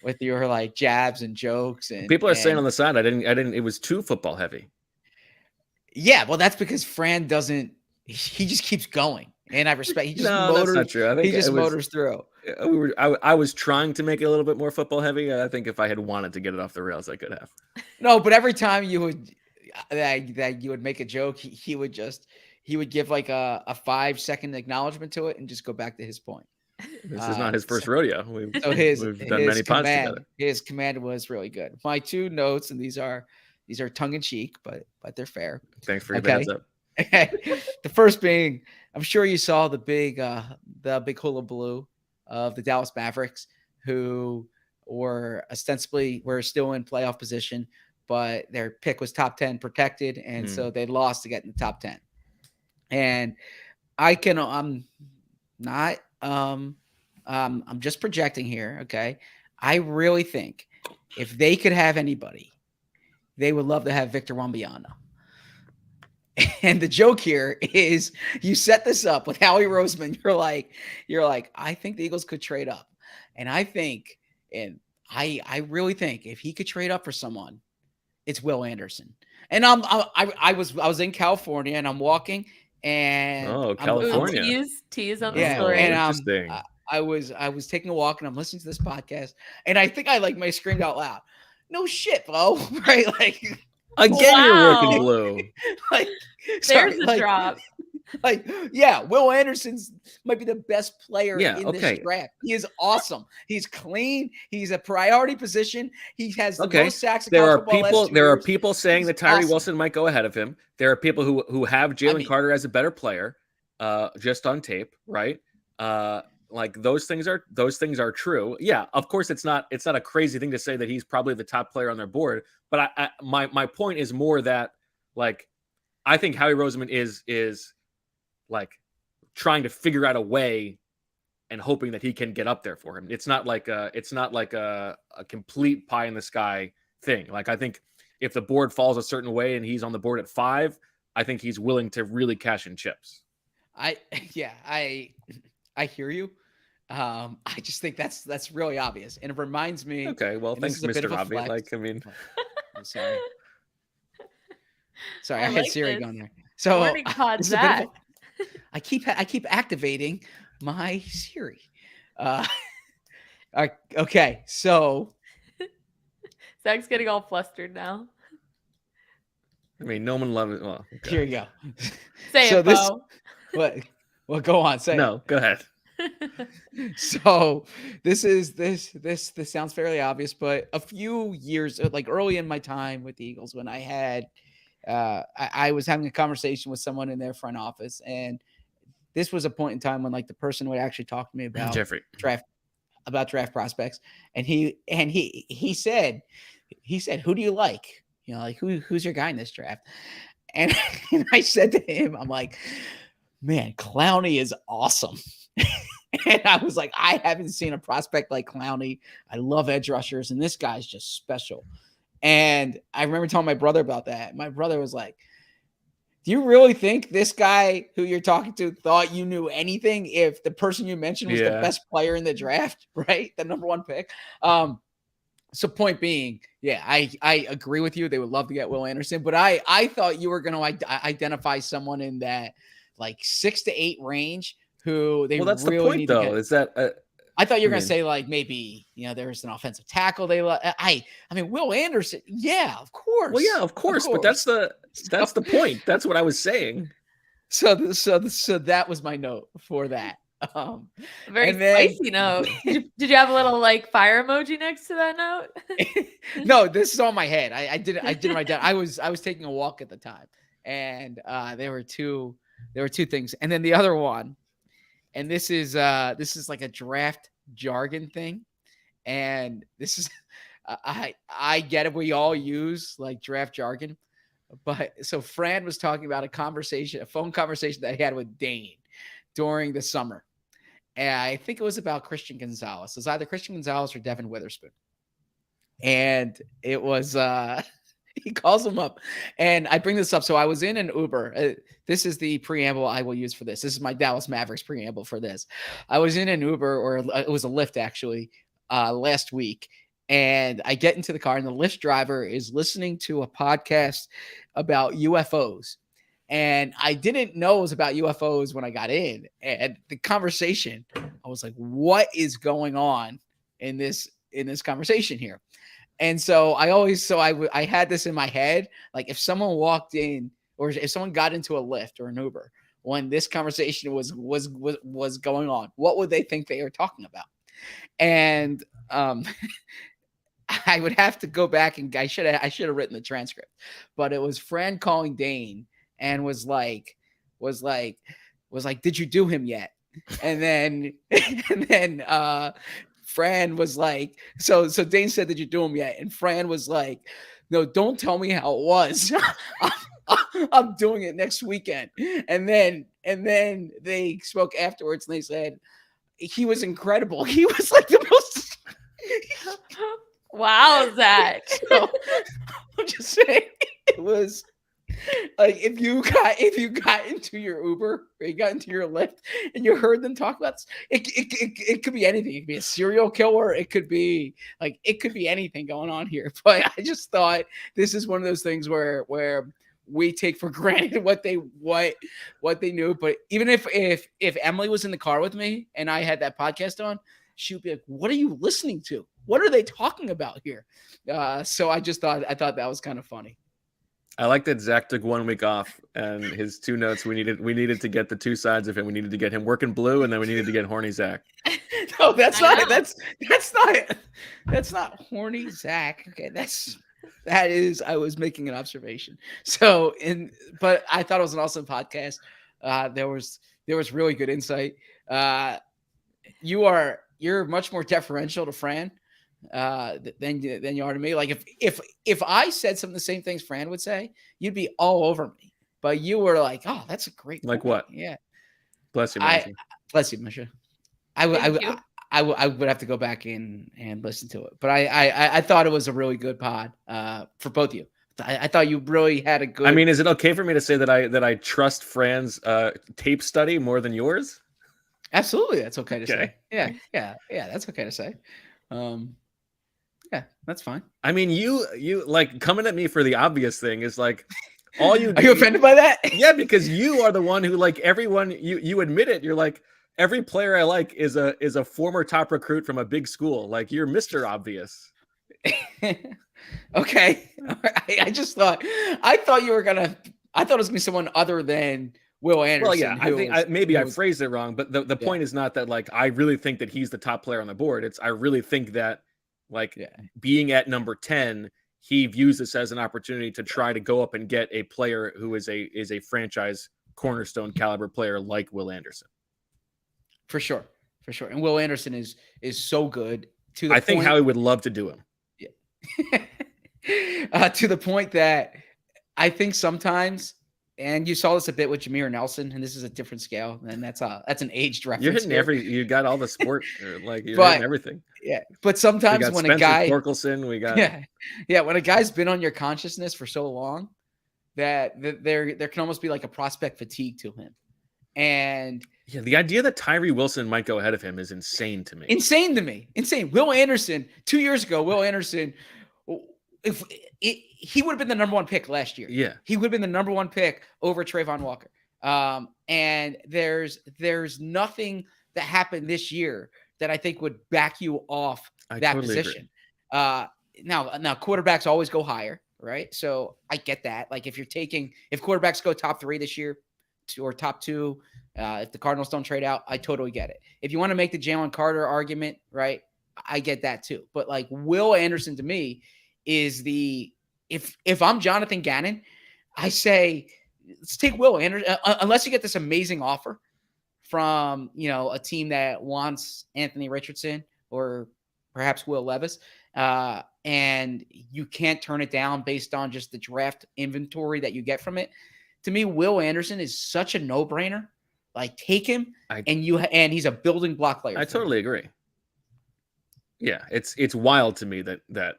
like jabs and jokes. And people are saying on the side, I didn't, it was too football heavy. Yeah. Well, that's because Fran doesn't, he just keeps going. And I respect, he just that's not true. I think he just motors through. I was trying to make it a little bit more football heavy. I think if I had wanted to get it off the rails, I could have. No, but every time you would make a joke, he would give like a 5-second acknowledgement to it and just go back to his point. This is not his first rodeo. We've done many pods together. His command was really good. My two notes, and these are tongue in cheek, but they're fair. Thanks for your heads up. The first being, I'm sure you saw the big hullabaloo of the Dallas Mavericks, who were still in playoff position, but their pick was top 10 protected, and so they lost to get in the top 10. And I'm just projecting here. Okay. I really think if they could have anybody, they would love to have Victor Wembanyama. And the joke here is you set this up with Howie Roseman. You're like, I think the Eagles could trade up. And I think I really think if he could trade up for someone, it's Will Anderson. And I was in California and I'm walking and California. Tease on the yeah, story. and Interesting. I was taking a walk and I'm listening to this podcast and I think I like may screamed out loud, "No shit, Bo!" Right? Like again, you're working blue. Like there's the drop. Like, yeah, Will Anderson's might be the best player in this draft. He is awesome. He's clean. He's a priority position. He has the most sacks. There are people saying that Tyree Wilson might go ahead of him. There are people who have Jalen Carter as a better player, just on tape, right? Like those things are true. Yeah, of course, it's not a crazy thing to say that he's probably the top player on their board. But my point is more that like I think Howie Roseman is like trying to figure out a way and hoping that he can get up there for him. It's not like a complete pie in the sky thing. Like I think if the board falls a certain way and he's on the board at 5, I think he's willing to really cash in chips. I hear you. I just think that's really obvious, and it reminds me. Okay, well, thanks, Mr. Robbie. Like, I mean, I'm sorry, I had Siri going there. So I keep activating my Siri. Okay, so Zach's getting all flustered now. I mean, no one loves it. Well, okay. Here you go. Say it, Bo. What? Well, go on. Say no. Go ahead. So this sounds fairly obvious, but a few years, like early in my time with the Eagles, when I had, I was having a conversation with someone in their front office, and this was a point in time when like the person would actually talk to me about draft prospects, and he said, "Who do you like? You know, like who's your guy in this draft?" And I said to him, I'm like, "Man, Clowney is awesome." And I was like, I haven't seen a prospect like Clowney. I love edge rushers, and this guy's just special. And I remember telling my brother about that. My brother was like, "Do you really think this guy who you're talking to thought you knew anything if the person you mentioned was the best player in the draft, right? The number 1 pick." So point being, yeah, I agree with you. They would love to get Will Anderson, but I thought you were going to identify someone in that like 6 to 8 range who they that's really the point, need though. to get. Is that I thought you were going to say like maybe there's an offensive tackle they love. I mean Will Anderson, yeah, of course. Well, yeah, of course. But that's the point. That's what I was saying. So that was my note for that. Very spicy note. Did you have a little like fire emoji next to that note? No, this is on my head. I didn't write down. I was taking a walk at the time, and there were two things, and then the other one, and this is like a draft jargon thing, and this is I get it. We all use like draft jargon, but so Fran was talking about a phone conversation that he had with Dane during the summer. And I think it was about Christian Gonzalez. It was either Christian Gonzalez or Devin Witherspoon. And it was, he calls him up. And I bring this up. So I was in an Uber. This is the preamble I will use for this. This is my Dallas Mavericks preamble for this. I was in an Uber, or it was a Lyft actually, last week. And I get into the car, and the Lyft driver is listening to a podcast about UFOs. And I didn't know it was about UFOs when I got in. And the conversation, I was like, what is going on in this conversation here? And so I had this in my head, like if someone walked in or if someone got into a Lyft or an Uber when this conversation was going on, what would they think they were talking about? And I would have to go back, and I should have written the transcript, but it was Fran calling Dane and was like, "Did you do him yet?" And then Fran was like, so Dane said, "Did you do him yet?" And Fran was like, "No, don't tell me how it was. I'm doing it next weekend." And then they spoke afterwards, and they said he was incredible. He was like the most. Wow, Zach. So, I'm just saying it was. Like if you got into your Uber or you got into your Lyft and you heard them talk about this, it could be anything. It could be a serial killer. It could be anything going on here. But I just thought this is one of those things where we take for granted what they knew. But even if Emily was in the car with me and I had that podcast on, she would be like, "What are you listening to? What are they talking about here?" So I thought that was kind of funny. I like that Zach took 1 week off, and his 2 notes. We needed to get the 2 sides of him. We needed to get him working blue, and then we needed to get horny Zach. No, that's not horny Zach. Okay, that is. I was making an observation. So but I thought it was an awesome podcast. There was really good insight. You're much more deferential to Fran than you are to me. Like if I said some of the same things Fran would say, you'd be all over me. But you were like, "Oh, that's a great like point." what? Yeah. Bless you, Misha. Bless you, Misha. I would have to go back in and listen to it. But I thought it was a really good pod for both of you. I thought you really had a good. I mean, is it okay for me to say that I trust Fran's tape study more than yours? Absolutely, that's okay to say. Yeah, that's okay to say. Yeah, that's fine. I mean, you like coming at me for the obvious thing is like all you. Are you offended by that? Yeah, because you are the one who like everyone. You admit it. You're like every player I like is a former top recruit from a big school. Like you're Mr. Obvious. Okay, I thought you were gonna. I thought it was gonna be someone other than Will Anderson. Well, yeah, I think I phrased it wrong, but the point is not that like I really think that he's the top player on the board. It's I really think that like being at number 10, he views this as an opportunity to try to go up and get a player who is a franchise cornerstone caliber player like Will Anderson. For sure. And Will Anderson is so good to the I think Howie would love to do him. Yeah. To the point that I think sometimes, and you saw this a bit with Jameer Nelson, and this is a different scale, and that's an aged reference. You're hitting you got all the sport, like you're hitting everything. Yeah, but sometimes when Spencer a guy, Torkelson, we got when a guy's been on your consciousness for so long, that there can almost be like a prospect fatigue to him, and the idea that Tyree Wilson might go ahead of him is insane to me. Insane. Will Anderson 2 years ago. Will Anderson, he would have been the number 1 pick last year. Yeah, he would have been the number 1 pick over Trayvon Walker. And there's nothing that happened this year that I think would back you off that totally position. Now quarterbacks always go higher, right? So I get that. Like if quarterbacks go top 3 this year or top 2, if the Cardinals don't trade out, I totally get it. If you want to make the Jalen Carter argument, right, I get that too. But like Will Anderson to me is if I'm Jonathan Gannon, I say let's take Will Anderson unless you get this amazing offer from a team that wants Anthony Richardson or perhaps Will Levis, and you can't turn it down based on just the draft inventory that you get from it. To me, Will Anderson is such a no-brainer. Like take him, and he's a building block player. I totally agree. Yeah, it's wild to me that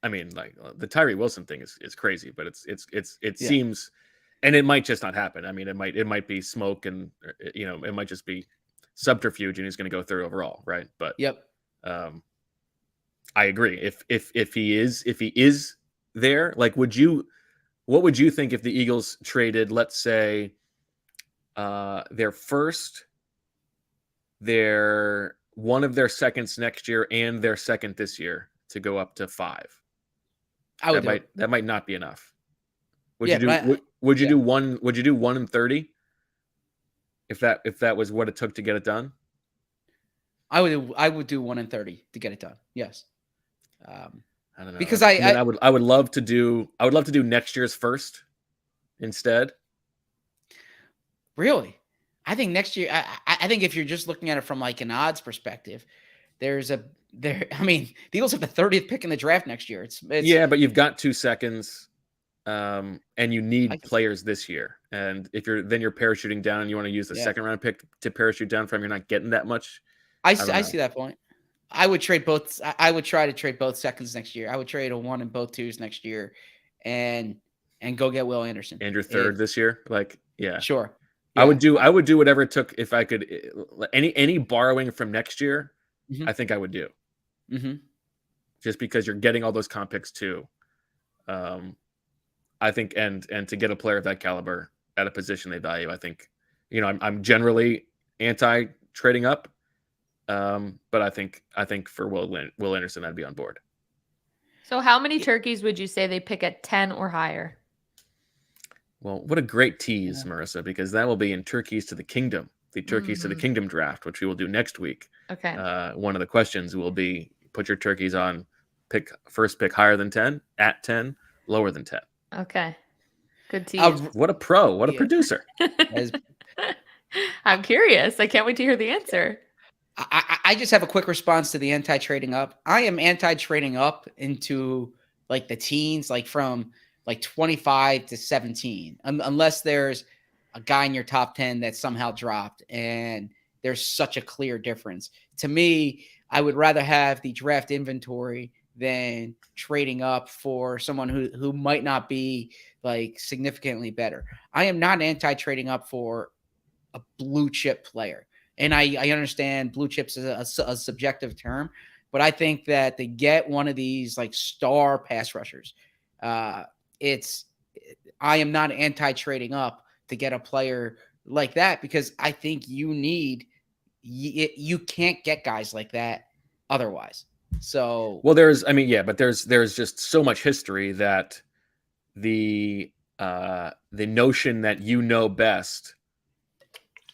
I mean, like the Tyree Wilson thing is crazy, but it seems, and it might just not happen. I mean, it might be smoke, and it might just be subterfuge, and he's going to go through overall, right? But I agree. If he is there, like, what would you think if the Eagles traded, let's say, their first, one of their seconds next year and their second this year to go up to 5? That might not be enough. Would you do 1? Would you do 1 and 30? If that was what it took to get it done? I would do 1 and 30 to get it done. Yes. I don't know. Because I would love to do next year's first instead. Really? I think next year, I think if you're just looking at it from like an odds perspective, I mean, the Eagles have the 30th pick in the draft next year. It's but you've got 2 seconds, and you need players this year. And if you're parachuting down and you want to use the second round pick to parachute down from, you're not getting that much. I see that point. I would trade both. I would try to trade both seconds next year. I would trade a 1 and both 2s next year, and and go get Will Anderson. And your third this year, like, yeah, sure. Yeah. I would do whatever it took if I could. Any borrowing from next year, I think I would do. Just because you're getting all those comp picks too. I think, and to get a player of that caliber at a position they value, I think, I'm generally anti trading up, but I think for Will Anderson, I'd be on board. So how many turkeys would you say they pick at 10 or higher? Well, what a great tease, Marissa, because that will be in Turkeys to the Kingdom, the Turkeys to the Kingdom draft, which we will do next week. Okay. One of the questions will be, put your turkeys on first pick higher than 10, at 10, lower than 10. Okay. Good tease. What a pro. What a producer. I'm curious. I can't wait to hear the answer. I just have a quick response to the anti-trading up. I am anti-trading up into like the teens, like from like 25 to 17, unless there's a guy in your top 10 that somehow dropped and there's such a clear difference. To me, I would rather have the draft inventory than trading up for someone who might not be like significantly better. I am not anti-trading up for a blue chip player. And I understand blue chips is a subjective term, but I think that to get one of these like star pass rushers, I am not anti-trading up to get a player like that, because I think you can't get guys like that otherwise. So, well, but there's just so much history that the notion that best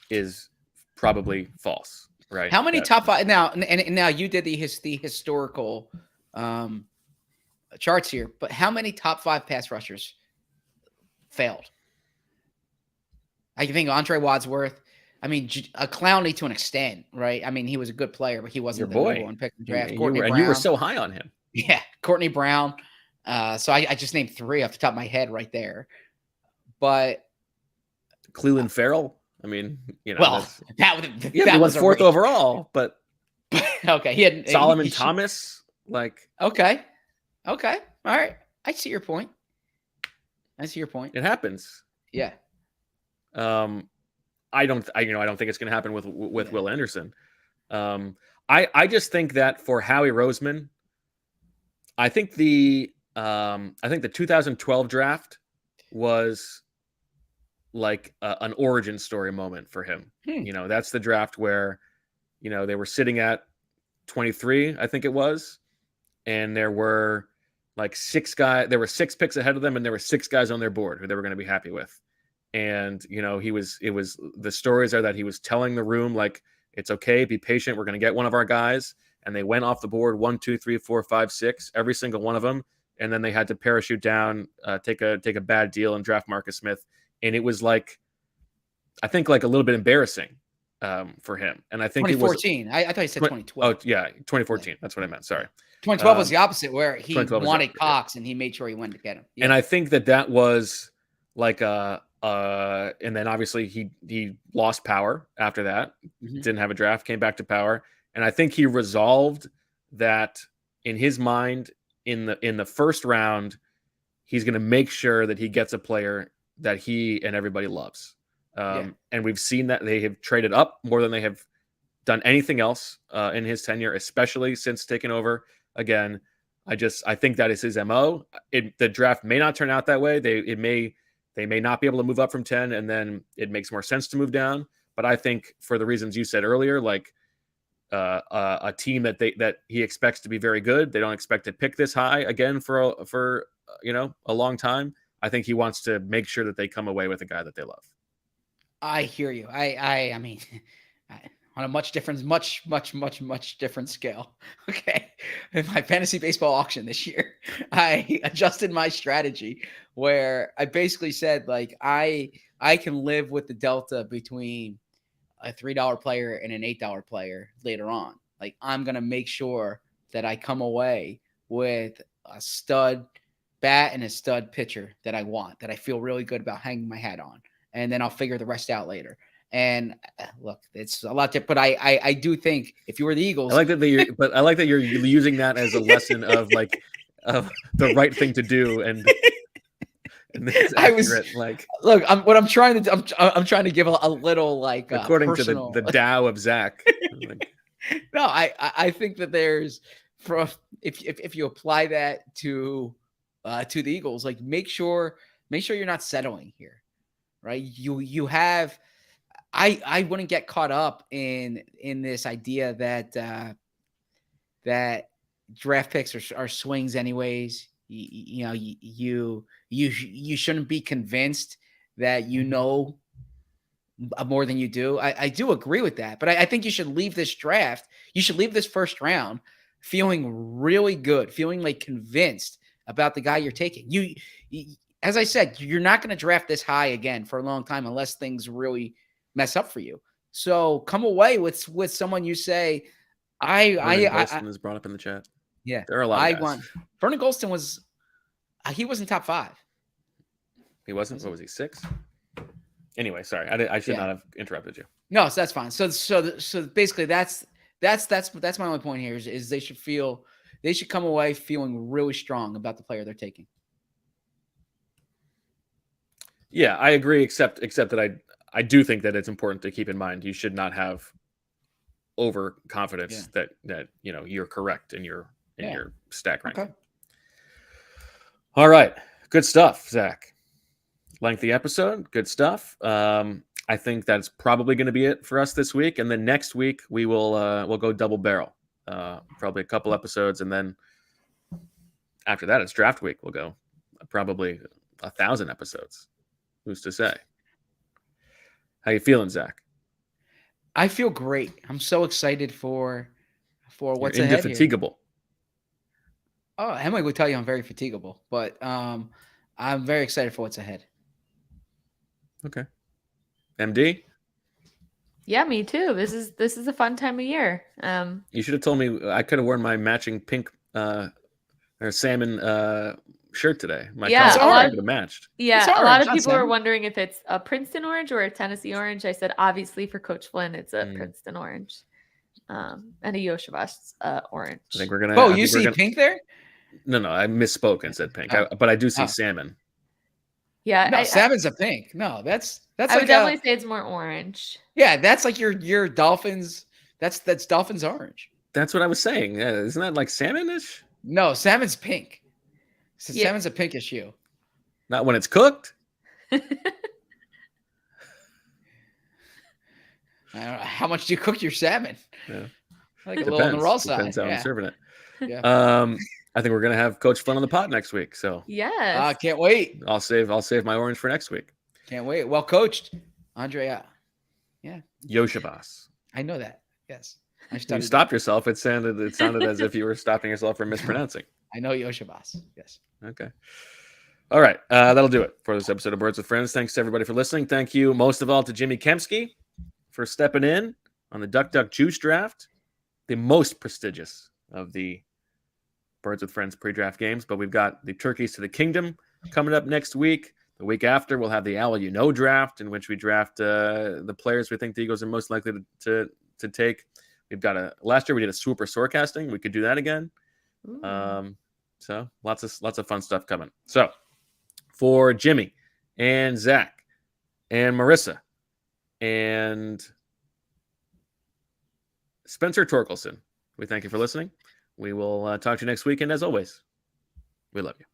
is probably false, right? How many top five now? And now you did the historical charts here, but how many top 5 pass rushers failed? I think Andre Wadsworth. I mean, a Clowney to an extent, right? I mean, he was a good player, but he wasn't the number one pick in the draft. You were so high on him. Yeah, Courtney Brown. So I just named 3 off the top of my head right there. But Cleveland Farrell. I mean, well, that he won 4th overall, but okay, he had Solomon Thomas. Like, okay, all right, I see your point. It happens. Yeah. I don't think it's going to happen with Will Anderson. I just think that for Howie Roseman, I think the 2012 draft was like an origin story moment for him. That's the draft where, they were sitting at 23, I think it was, and there were like 6 picks ahead of them, and there were 6 guys on their board who they were going to be happy with. And, the stories are that he was telling the room, like, it's okay, be patient, we're going to get one of our guys. And they went off the board 1, 2, 3, 4, 5, 6, every single one of them. And then they had to parachute down, take a bad deal and draft Marcus Smith. And it was like, I think like a little bit embarrassing for him. And I think 2014. I thought you said 2012. Oh yeah, 2014. That's what I meant. Sorry. 2012 was the opposite, where he wanted Cox and he made sure he went to get him. Yeah. And I think that was like and then obviously he lost power after that. Didn't have a draft, came back to power. And I think he resolved that in his mind in the first round, he's going to make sure that he gets a player that he and everybody loves. And we've seen that they have traded up more than they have done anything else in his tenure, especially since taking over again. I think that is his MO. The draft may not turn out that way. They may not be able to move up from 10, and then it makes more sense to move down. But I think for the reasons you said earlier, like a team that he expects to be very good, they don't expect to pick this high again for a long time. I think he wants to make sure that they come away with a guy that they love. I hear you. I mean, on a much different scale. Okay. In my fantasy baseball auction this year, I adjusted my strategy where I basically said, like, I can live with the delta between a $3 player and an $8 player later on. Like, I'm going to make sure that I come away with a stud bat and a stud pitcher that I want, that I feel really good about hanging my hat on. And then I'll figure the rest out later. And look, it's a lot different, but I do think if you were the Eagles, I like that you're using that as a lesson of like of the right thing to do and This is I was accurate, like look. I'm trying to give a little like according personal. to the Tao of Zach. Like, No, I think that there's from if you apply that to the Eagles, like make sure you're not settling here, right? You have I wouldn't get caught up in this idea that that draft picks are swings anyways. You shouldn't be convinced that you know more than you do. I do agree with that, but I think you should leave this draft. You should leave this first round feeling really good, feeling like convinced about the guy you're taking. As I said, you're not going to draft this high again for a long time unless things really mess up for you. So come away with someone you say, Vernon Golston is brought up in the chat. Yeah, there are a lot of guys. Vernon Golston he was in top 5. He wasn't. What was he, 6? Anyway, sorry, I should not have interrupted you. No, so that's fine. So basically, that's my only point here is they should come away feeling really strong about the player they're taking. Yeah, I agree. Except that I do think that it's important to keep in mind you should not have overconfidence that you're correct in your stack ranking. Okay. All right, good stuff, Zach. Lengthy episode, good stuff. I think that's probably going to be it for us this week, and then next week we will we'll go double barrel, probably a couple episodes, and then after that it's draft week. We'll go probably 1,000 episodes. Who's to say? How you feeling, Zach? I feel great. I'm so excited for what's You're ahead. Indefatigable. Oh, Emily would tell you I'm very fatigable, but I'm very excited for what's ahead. Okay. MD? Yeah, me too. This is a fun time of year. You should have told me. I could have worn my matching pink or salmon shirt today. My color would have matched. Yeah, a lot of people are wondering if it's a Princeton orange or a Tennessee orange. I said obviously for Coach Flynn, it's a Princeton orange, and a Yoshivas orange. I think we're gonna. Oh, you see pink there? No, I misspoke and said pink. But I do see salmon. Yeah, no, salmon's a pink. No, that's. I would definitely say it's more orange. Yeah, that's like your Dolphins. That's Dolphins orange. That's what I was saying. Yeah, isn't that like salmonish? No, salmon's pink. Salmon's a pinkish hue. Not when it's cooked. I don't know. How much do you cook your salmon? Yeah. Like a little on the raw side. Depends how I'm serving it. Yeah. I think we're gonna have Coach Flynn on the pot next week. So yes. Can't wait. I'll save my orange for next week. Can't wait. Well coached, Andrea. Yeah. Yoshibas. I know that. Yes. You stopped yourself. It sounded as if you were stopping yourself from mispronouncing. I know Yoshibas. Yes. Okay. All right. That'll do it for this episode of Birds with Friends. Thanks to everybody for listening. Thank you most of all to Jimmy Kempski for stepping in on the Duck Duck Juice draft, the most prestigious of the Birds with Friends pre-draft games. But we've got the Turkeys to the Kingdom coming up next week. The week after, we'll have the Owl You Know draft, in which we draft the players we think the Eagles are most likely to take. We've got last year we did a swooper sorecasting. We could do that again. So lots of fun stuff coming. So for Jimmy and Zach and Marissa and Spencer Torkelson, we thank you for listening. We will talk to you next week. And as always, we love you.